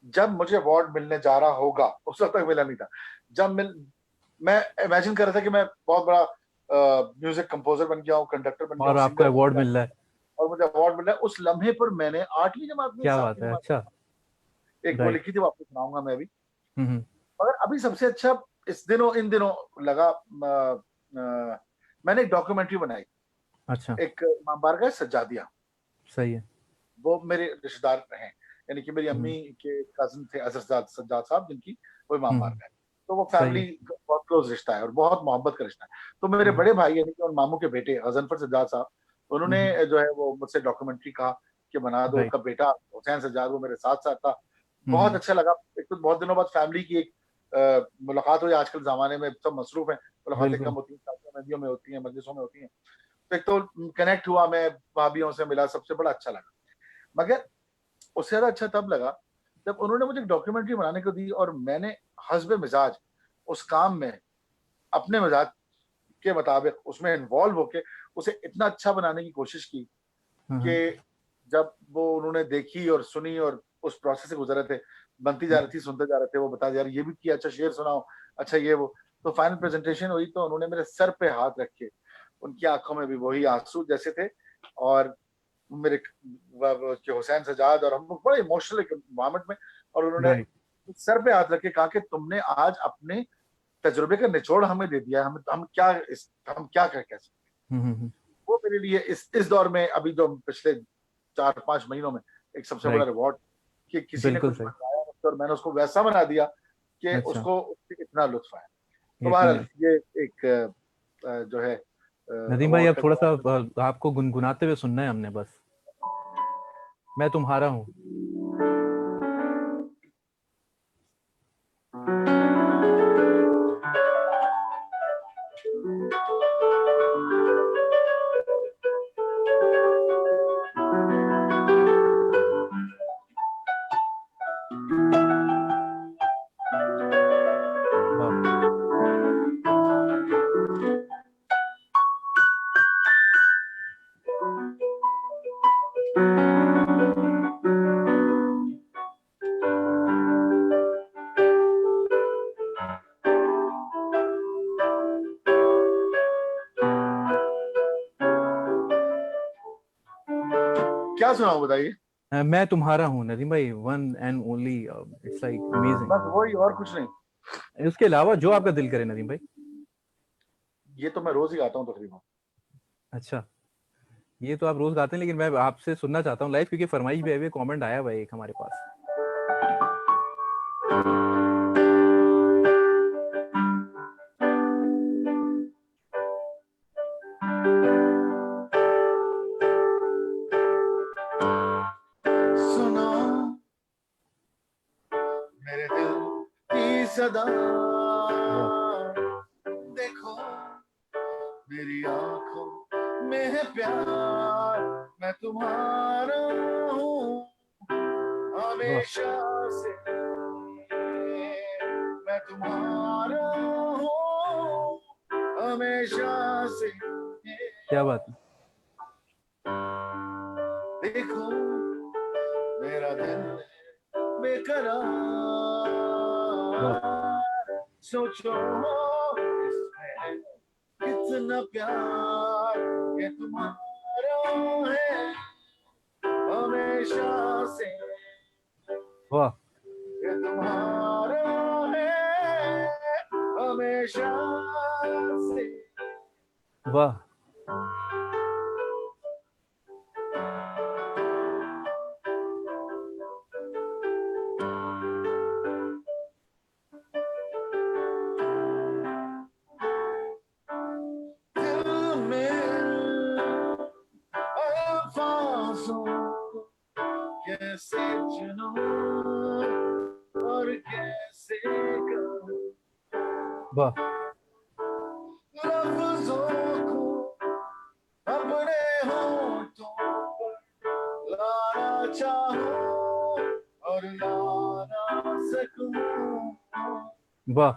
जब मुझे अवार्ड मिलने जा रहा होगा, उस वक्त तक मिला नहीं था। जब मैं इमेजिन कर रहा था कि मैं बहुत बड़ा म्यूजिक कंपोजर बन गया हूँ, कंडक्टर बन गया और हूँ, आपको सिंगर बन अवार्ड गया मिल रहा है। और मुझे अवार्ड मिल रहा है। उस लम्हे पर मैंने 8वीं जमात में, क्या बात 7वीं है, जमात अच्छा। में एक वो राइट। लिखी थी, वो आपको सुनाऊंगा मैं अभी। हम्म। मगर अभी सबसे अच्छा इन दिनों लगा, मैंने एक डॉक्यूमेंट्री बनाई, अच्छा। एक इमाम बारगाह सज्जादिया। सही है। वो मेरे रिश्तेदार हैं, यानी कि मेरी हम्म। अम्मी के कजिन थे अजरजाद सज्जाद साहब, जिनकी वो इमाम हम्म। बारगाह है। तो वो सही फैमिली है। बहुत क्लोज रिश्ता है और बहुत मोहब्बत का रिश्ता है। तो मेरे हम्म। बड़े भाई यानी कि उन मामू के बेटे गजनफर सज्जाद साहब, हम्म। उन्होंने जो है वो मुझसे डॉक्यूमेंट्री कहा कि बना दो। राइट। उनका बेटा हुसैन सज्जाद वो मेरे साथ साथ था। बहुत हम्म। अच्छा लगा। एक तो बहुत दिनों बाद फैमिली की एक मुलाकात हुई। आजकल जमाने में सब मसरूफ है, मुलाकातें कम बिल्कुल। होती हैं, शादियों मेहंदियों में होती हैं, मजलिसों में होती हैं। तो एक तो कनेक्ट हुआ, मैं भाभीियों से मिला, सबसे बड़ा अच्छा लगा। मगर उससे ज्यादा अच्छा तब लगा जब उन्होंने मुझे एक डॉक्यूमेंट्री बनाने को दी और मैंने हस्बे मिजाज उस काम में अपने मिजाज के मुताबिक उसमें इन्वॉल्व होके उसे इतना अच्छा बनाने की कोशिश की हम्म। कि जब वो उन्होंने देखी और सुनी और उस प्रोसेस से गुजर रहे थे, बनती जा रही थी, सुनते जा रहे थे, वो बता यार ये भी किया, अच्छा शेर सुनाओ, अच्छा ये वो। तो फाइनल प्रेजेंटेशन हुई तो उन्होंने मेरे सर पे हाथ रख के, उनकी आंखों में भी वही आंसू जैसे थे। और मेरे हुसैन सजाद और हम लोग बड़े इमोशनल मोमेंट में, और उन्होंने राइट। सर पे हाथ रख के कहा कि तुमने आज अपने तजुर्बे का निचोड़ हमें दे दिया है, हम क्या कर कह सकते हम्म। हैं। वो मेरे लिए इस दौर में अभी जो पिछले 4-5 महीनों में एक सबसे बड़ा राइट। रिवॉर्ड, कि किसी ने बिल्कुल कुछ सही। बनवाया मुझसे और मैंने उसको वैसा बना दिया कि अच्छा। उसको उससे इतना लुत्फ आया। तो यकीन बहरहाल है। ये एक जो है नदीम भाई, अवार्ड अब का थोड़ा सा जवाब। आपको गुनगुनाते हुए सुनना है हमने बस। मैं तुम्हारा हूँ। वाह। क्या सुनाऊं बताइए। मैं तुम्हारा हूँ नदीम भाई, one and only. It's like amazing. बस वही और कुछ नहीं। उसके अलावा जो आपका दिल करे नदीम भाई। ये तो मैं रोज ही गाता हूँ तकरीबन। अच्छा। ये तो आप रोज गाते हैं, लेकिन मैं आपसे सुनना चाहता हूँ लाइव, क्योंकि फरमाइश भी है, कमेंट आया हुआ है एक हमारे पास। सुनो मेरे दिल की सदा, वाह। देखो मेरी आंखों में है प्यार, मैं तुम्हारा हूँ वाह। हमेशा से, मैं तुम्हारा हूँ हमेशा से। क्या बात है। देखो मेरा दिल बेकरार, वाह। सोचो इसमें कितना प्यार, ये तुम्हारा है हमेशा से, वाह। ये तुम्हारा है हमेशा से। वाह। दिल में अल्फाजों कैसे चुनूं और कैसे कहूं, वाह। लफ्जों को अपने होठों पर लाना चाहूं और ला ना सकूं, वाह।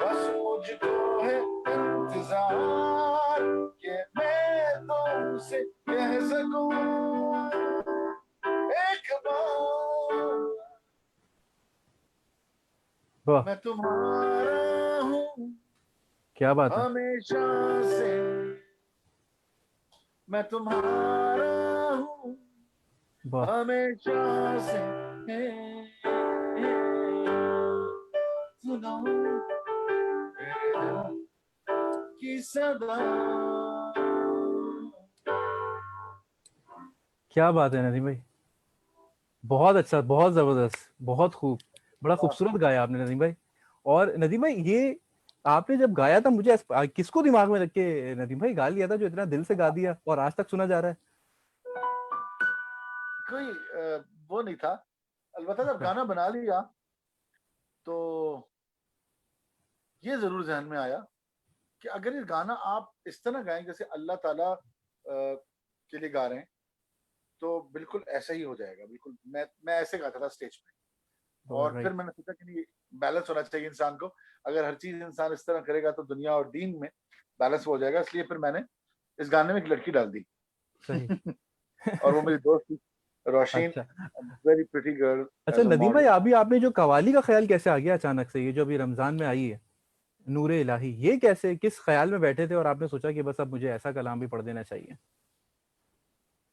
बस मुझको है इंतजार कि मैं तुमसे कह सकूं एक बार, वाह। मैं तुम्हारा हूँ क्या बात है, हमेशा से मैं तुम्हारा हूँ, वाह हमेशा से सुनाऊं तेरे दिल की सदा। क्या बात है नदीम भाई, बहुत अच्छा, बहुत जबरदस्त, बहुत खूब, बड़ा खूबसूरत गाया आपने नदीम भाई। और नदीम भाई ये आपने जब गाया था मुझे किसको दिमाग में रख के नदीम भाई गा लिया था जो इतना दिल से गा दिया और आज तक सुना जा रहा है? कोई वो नहीं था, अलबत्ता जब अच्छा। गाना बना लिया तो ये जरूर जहन में आया कि अगर ये गाना आप इस तरह गाएं जैसे अल्लाह ताला के लिए गा रहे हैं तो बिल्कुल ऐसा ही हो जाएगा। बिल्कुल मैं ऐसे गाता था स्टेज पे। और फिर राइट। मैंने सोचा कि नहीं, बैलेंस होना चाहिए इंसान को। अगर हर चीज इंसान इस तरह करेगा तो दुनिया और दीन में बैलेंस हो जाएगा। इसलिए फिर मैंने इस गाने में एक लड़की डाल दी। सही। और वो मेरी दोस्त थी, रोशीन, अच्छा। वेरी प्रिटी गर्ल अच्छा एज अ नदीम भाई, मॉडल। अभी आपने जो कवाली का ख्याल कैसे आ गया अचानक से, ये जो अभी रमजान में आई है, नूरे इलाही, ये कैसे, किस ख्याल में बैठे थे और आपने सोचा कि बस अब मुझे ऐसा कलाम भी पढ़ देना चाहिए?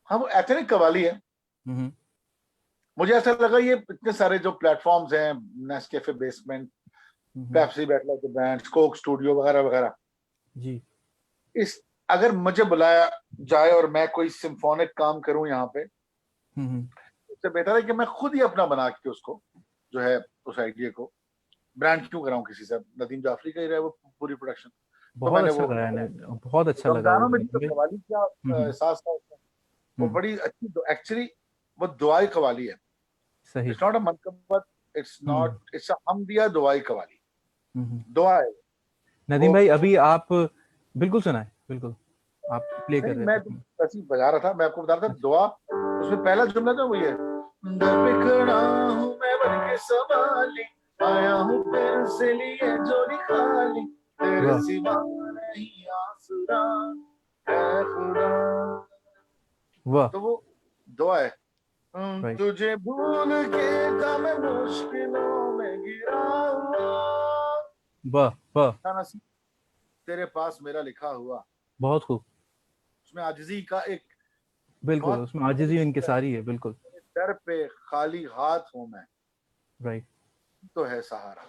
हाँ, वो एथनिक कवाली है। हम्म। मुझे ऐसा लगा ये इतने सारे जो प्लेटफॉर्म्स हैं, Nescafe basement, hmm. Pepsi, battle of the band, Coke studio वगैरह वगैरह, जी। इस अगर मुझे बुलाया जाए और मैं कोई सिम्फोनिक काम करूं यहाँ पे, हम्म। उससे बेहतर है कि मैं खुद ही अपना बना के उसको जो है उस आइडिया को ब्रांड क्यों कराऊं किसी से। नदीम जाफरी का ही रहा है वो पूरी प्रोडक्शन। तो बहुत मैंने अच्छा वो गाया ने, बहुत अच्छा लगा वो रमजानों में भी तो नदीम भाई। कवाली का हम्म। एहसास था उसमें। वो हम्म। बड़ी अच्छी, एक्चुअली वो दुआई कवाली है। सही। इट्स नॉट अ मनकबत, it's hmm. Not, it's a हमदिया दुआई कवाली। हम्म। दुआ है नदीम वो। भाई अभी आप बिल्कुल सुनाए, बिल्कुल, आप प्ले कर नहीं, रहे मैं थे। ऐसे ही बजा रहा था, मैं आपको बता रहा था अच्छा। दुआ। उसमें पहला जुमला था वो ये, दर पे खड़ा हूँ मैं बन के सवाली, आया हूँ फिर से लिए झोली खाली, तेरे वाह। सिवा नहीं आसरा है खुदा। वाह। तो वो दुआ है। राइट। तुझे भूल के था मैं मुश्किलों में गिरा हुआ, वाह वाह। था नसीब तेरे पास मेरा लिखा हुआ। बहुत खूब। उसमें आजिजी का एक बिल्कुल, बहुत उसमें बड़ी आजिज़ी चीज है। इनकिसारी है, बिल्कुल। मेरे दर पे खाली हाथ हूं मैं, राइट। तो है सहारा।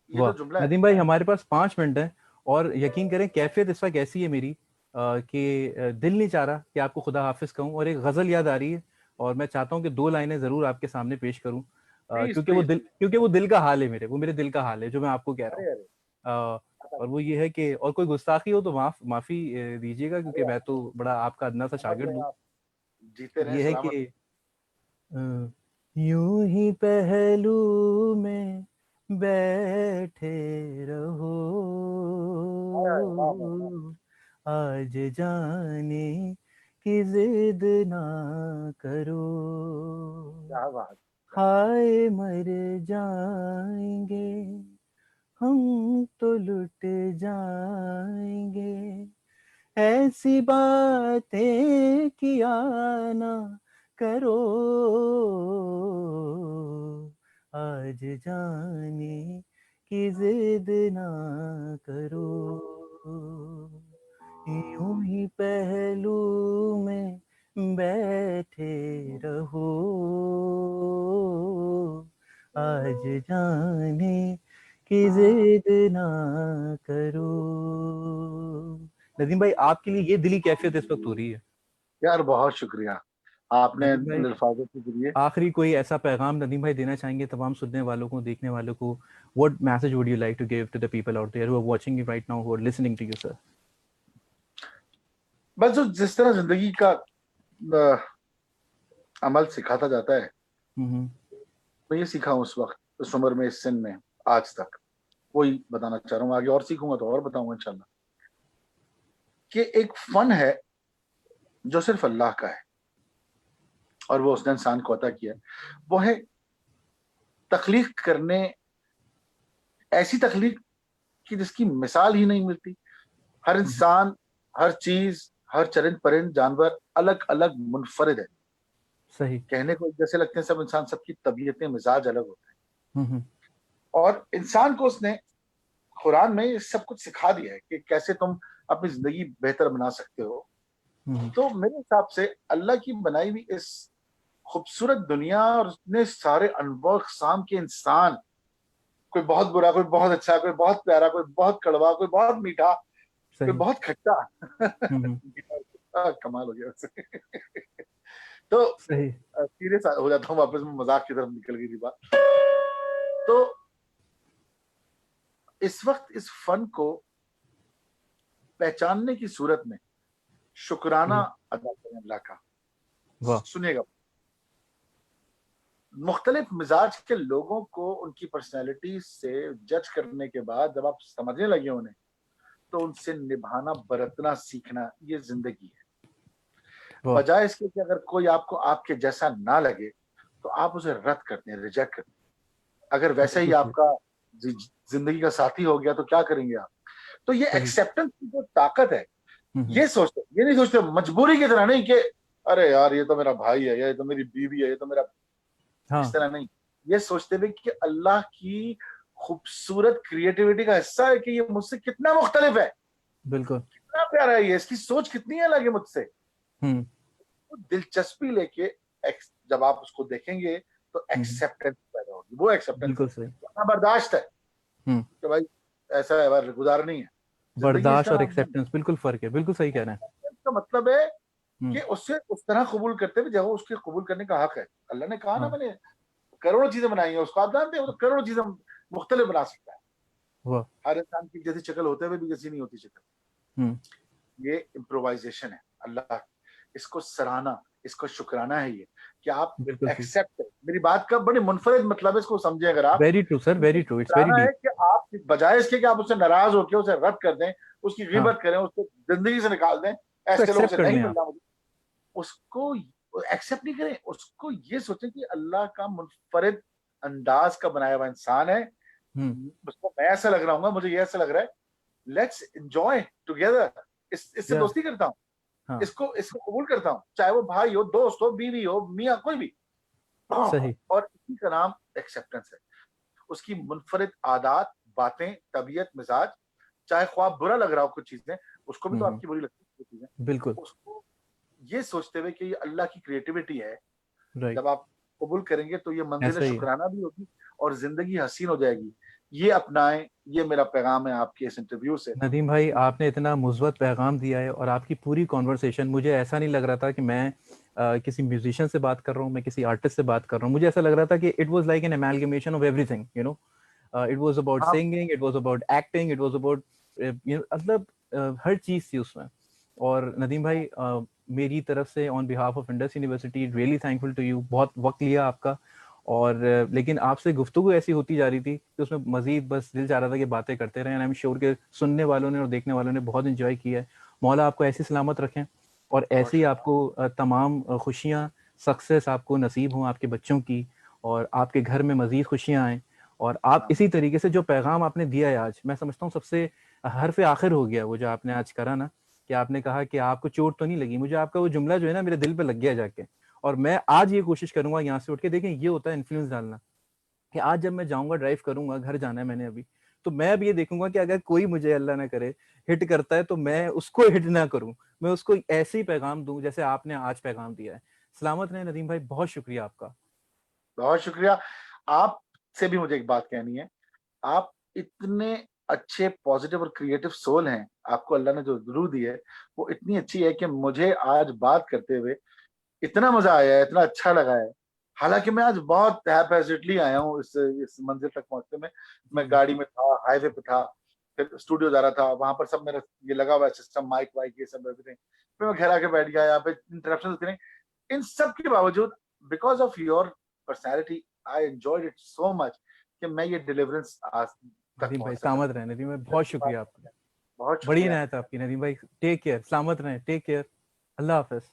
ये वाह। जो जुमला है, नदीम भाई हमारे पास 5 मिनट है, और यकीन करें कैफियत इस वक्त ऐसी है मेरी कि दिल नहीं चाह रहा कि आपको खुदा हाफिज कहूँ, और एक गजल याद आ रही है, और मैं चाहता हूँ कि 2 लाइनें जरूर आपके सामने पेश करूँ, प्लीज क्योंकि प्लीज। वो दिल का हाल है मेरे, वो मेरे दिल का हाल है जो मैं आपको कह रहा हूँ। अरे अरे और वो ये है कि, और कोई गुस्ताखी हो तो माफी दीजिएगा, क्योंकि अरे मैं तो बड़ा आपका अदना सा समझ शागिर्द रहे हूँ। हैं आप, जीते रहे ये है सलामत। कि अ, यूं ही पहलू में बैठे रहो, हाय हाय, वाह वाह वाह, आज जाने की जिद ना करो, क्या बात, क्या बात। हाय मर जाएंगे हम तो लुट जाएंगे, ऐसी बातें किया ना करो, आज जाने की जिद ना करो, यूं ही पहलू में बैठे रहो, आज जाने की जिद ना करो। नदीम भाई आपके लिए ये दिली कैफियत इस वक्त हो रही है। यार बहुत शुक्रिया, आपने नदीम भाई अल्फाजों के जरिए। आखिरी कोई ऐसा पैगाम नदीम भाई देना चाहेंगे तमाम सुनने वालों को, देखने वालों को? What message would you like to give to the people out there who are watching you right now, who are listening to you sir? बस जो जिस तरह जिंदगी का अमल सिखाता जाता है, हम्म। मैं ये सीखा हूँ उस वक्त, उस उम्र में, इस सिन में, आज तक वही बताना चाह रहा हूँ। आगे और सीखूंगा तो और बताऊंगा इंशाल्लाह, कि एक फन है जो सिर्फ अल्लाह का है और वो उसने इंसान को अता किया है। वो है तख्लीक करने, ऐसी तख्लीक की जिसकी मिसाल ही नहीं मिलती। हर हम्म। इंसान, हर चीज, हर चरिंद परिंद जानवर अलग अलग मुनफरिद है। सही। कहने को एक जैसे लगते हैं सब इंसान, सबकी तबीयतें, मिजाज अलग होते हैं। हम्म। और इंसान को उसने कुरान में ये सब कुछ सिखा दिया है कि कैसे तुम अपनी जिंदगी बेहतर बना सकते हो। तो मेरे हिसाब से अल्लाह की बनाई हुई इस खूबसूरत दुनिया और इतने सारे अनवार अक़साम के इंसान, कोई बहुत बुरा, कोई बहुत अच्छा, कोई बहुत प्यारा, कोई बहुत कड़वा, कोई बहुत मीठा, कोई सही। बहुत खट्टा। हम्म। कमाल हो गया वैसे। तो सही। सीरियस हो जाता हूँ वापस, में मजाक की तरफ निकल गई थी बात। तो इस वक्त इस फन को पहचानने की सूरत में शुक्राना अदा करें अल्लाह का। वाह। सुनिएगा, मुख्तलिफ मिजाज के लोगों को उनकी पर्सनैलिटी से जज करने के बाद जब आप समझने लगे उन्हें, तो उनसे निभाना बरतना सीखना, ये जिंदगी है। वाह। बजाय इसके कि अगर कोई आपको आपके जैसा ना लगे तो आप उसे रद्द करते हैं, रिजेक्ट करते हैं। अगर वैसे ही बिल्कुल सही। आपका जिंदगी का साथी हो गया तो क्या करेंगे आप? तो ये सही। एक्सेप्टेंस की जो ताकत है, हम्म। ये सोचते, ये नहीं सोचते मजबूरी की तरह नहीं कि अरे यार ये तो मेरा भाई है, या ये तो मेरी बीवी है, ये तो मेरा, इस हाँ। तरह नहीं। ये सोचते हुए कि अल्लाह की खूबसूरत क्रिएटिविटी का हिस्सा है कि ये मुझसे कितना मुख्तलिफ है, बिल्कुल। कितना प्यारा है, ये इसकी सोच कितनी अलग है मुझसे। हम्म। तो दिलचस्पी लेके जब आप उसको देखेंगे तो हम्म। एक्सेप्टेंस पैदा होगी। वो एक्सेप्टेंस है, बिल्कुल सही। वरना बर्दाश्त है हम्म। कि भाई ऐसा है, बार गुजारनी है जिंदगी, बर्दाश्त इसका और नाम है। एक्सेप्टेंस बिल्कुल फर्क है, बिल्कुल सही कह रहे हैं। एक्सेप्टेंस का मतलब है हम्म। कि उससे उस तरह कबूल करते हुए जब उसके कबूल करने का हक है। अल्लाह ने कहा ना, हाँ। मैंने करोड़ों चीजें बनाई हैं, उसको आप जानते हैं, वो तो करोड़ों चीजें मुख्तलिफ बना सकता है। वाह। हर इंसान की जैसी शक्ल होते हुए भी जैसी नहीं होती शक्ल। हम्म। ये इम्प्रोवाइजेशन है अल्लाह, इसको सराहना, इसको शुक्राना है ये कि आप बिल्कुल सही। एक्सेप्ट करें। मेरी बात का बड़ी मुनफरिद मतलब है, इसको समझे अगर आप। Very true sir, very true, it's very सराहना है डीप। कि आप बजाय इसके कि आप उससे नाराज होकर उसे रद्द कर दें, उसकी हाँ, गिबत करें, उसको जिंदगी से निकाल दें, उसको ऐसे लोगों से एक्सेप्ट कर नहीं लें आप। मिलना मुझे, उसको एक्सेप्ट नहीं करें। उसको ये सोचें कि अल्लाह का मुनफरिद अंदाज का बनाया हुआ इंसान है, हम्म। उसको मैं ऐसा लग रहा हूँ, मुझे ये ऐसा लग रहा है, लेट्स एंजॉय टुगेदर। इससे या। दोस्ती करता हूँ, हाँ। इसको इसको कबूल करता हूँ, चाहे वो भाई हो, दोस्त हो, बीवी हो, मियाँ, कोई भी। सही। और इसी का नाम एक्सेप्टेंस है। उसकी मुनफरिद आदात, बातें, तबीयत, मिजाज, चाहे ख्वाब बुरा लग रहा हो कुछ चीजें, उसको भी तो हम्म। आपकी बुरी लगती है चीजें, बिल्कुल। उसको ये सोचते हुए कि ये अल्लाह की क्रिएटिविटी है, राइट। जब आप कबूल करेंगे तो ये मंजिल ऐसा ही है। शुक्राना भी होगी और जिंदगी हसीन हो जाएगी। ये अपनाएं, ये मेरा पैगाम है आपके इस इंटरव्यू से। नदीम भाई, आपने इतना मुस्बत पैगाम दिया है, और आपकी पूरी कॉन्वर्सेशन, मुझे ऐसा नहीं लग रहा था कि मैं किसी म्यूजिशियन से बात कर रहा हूँ, मैं किसी आर्टिस्ट से बात कर रहा हूँ। मुझे ऐसा लग रहा था कि it was like an amalgamation of everything, you know. It was about हाँ, singing, it was about acting, it was about, मतलब हर चीज़ थी उसमें। और नदीम भाई, मेरी तरफ से on behalf of Indus university, really thankful to you. बहुत वक्त लिया आपका, और लेकिन आपसे गुफ्तगू ऐसी होती जा रही थी कि उसमें मजीद बस दिल चाह रहा था कि बातें करते रहें। आई एम श्योर के सुनने वालों ने और देखने वालों ने बहुत इन्जॉय किया है। मौला आपको ऐसी सलामत रखें, और बहुत ऐसे ही शुक्रिया। आपको तमाम खुशियाँ, सक्सेस आपको नसीब हों आपके बच्चों की, और आपके घर में मजीद खुशियाँ आएँ। और आप इसी आमीन। तरीके से जो पैगाम आपने दिया है आज, मैं समझता हूँ सबसे हरफ आखिर हो गया वो जो आपने आज करा ना, कि आपने कहा कि आपको चोट तो नहीं लगी। मुझे आपका वो जुमला जो है ना, मेरे दिल पे लग गया जाके। और मैं आज ये कोशिश करूंगा यहाँ से उठ के, देखें ये होता है इन्फ्लुएंस डालना, कि आज जब मैं जाऊंगा, ड्राइव करूंगा, घर जाना है मैंने अभी, तो मैं अब ये देखूंगा कि अगर कोई मुझे, अल्लाह ना करे, हिट करता है, तो मैं उसको हिट ना करूं, मैं उसको ऐसे ही पैगाम दूं जैसे आपने आज पैगाम दिया है। सलामत रहे नदीम भाई, बहुत शुक्रिया आपका। बहुत शुक्रिया। आपसे भी मुझे एक बात कहनी है, आप इतने अच्छे पॉजिटिव और क्रिएटिव सोल हैं, आपको अल्लाह ने जो रूह दी है वो इतनी अच्छी है कि मुझे आज बात करते हुए इतना मजा आया है, इतना अच्छा लगा है। हालांकि मैं आज बहुत हैपेजिटली आया हूँ इस मंजिल तक पहुंचने में। मैं हम्म। गाड़ी में था, हाईवे पे था, फिर स्टूडियो जा रहा था, वहां पर सब मेरा ये लगा हुआ है सिस्टम, माइक वाइक ये सब एवरीथिंग। फिर मैं घर आके बैठ गया, यहाँ पे इंटरप्शन होती नहीं। इन सब के बावजूद, because of your personality, I enjoyed it so much कि मैं ये डिलीवरेंस आज तक नदीम भाई पहुंच सका। सलामत रहे, नदीम भाई दिल बहुत की बात शुक्रिया है। आपका। बहुत बड़ी शुक्रिया। इनायत आपकी नदीम भाई। टेक केयर, सलामत रहें, टेक केयर। अल्लाह हाफिज।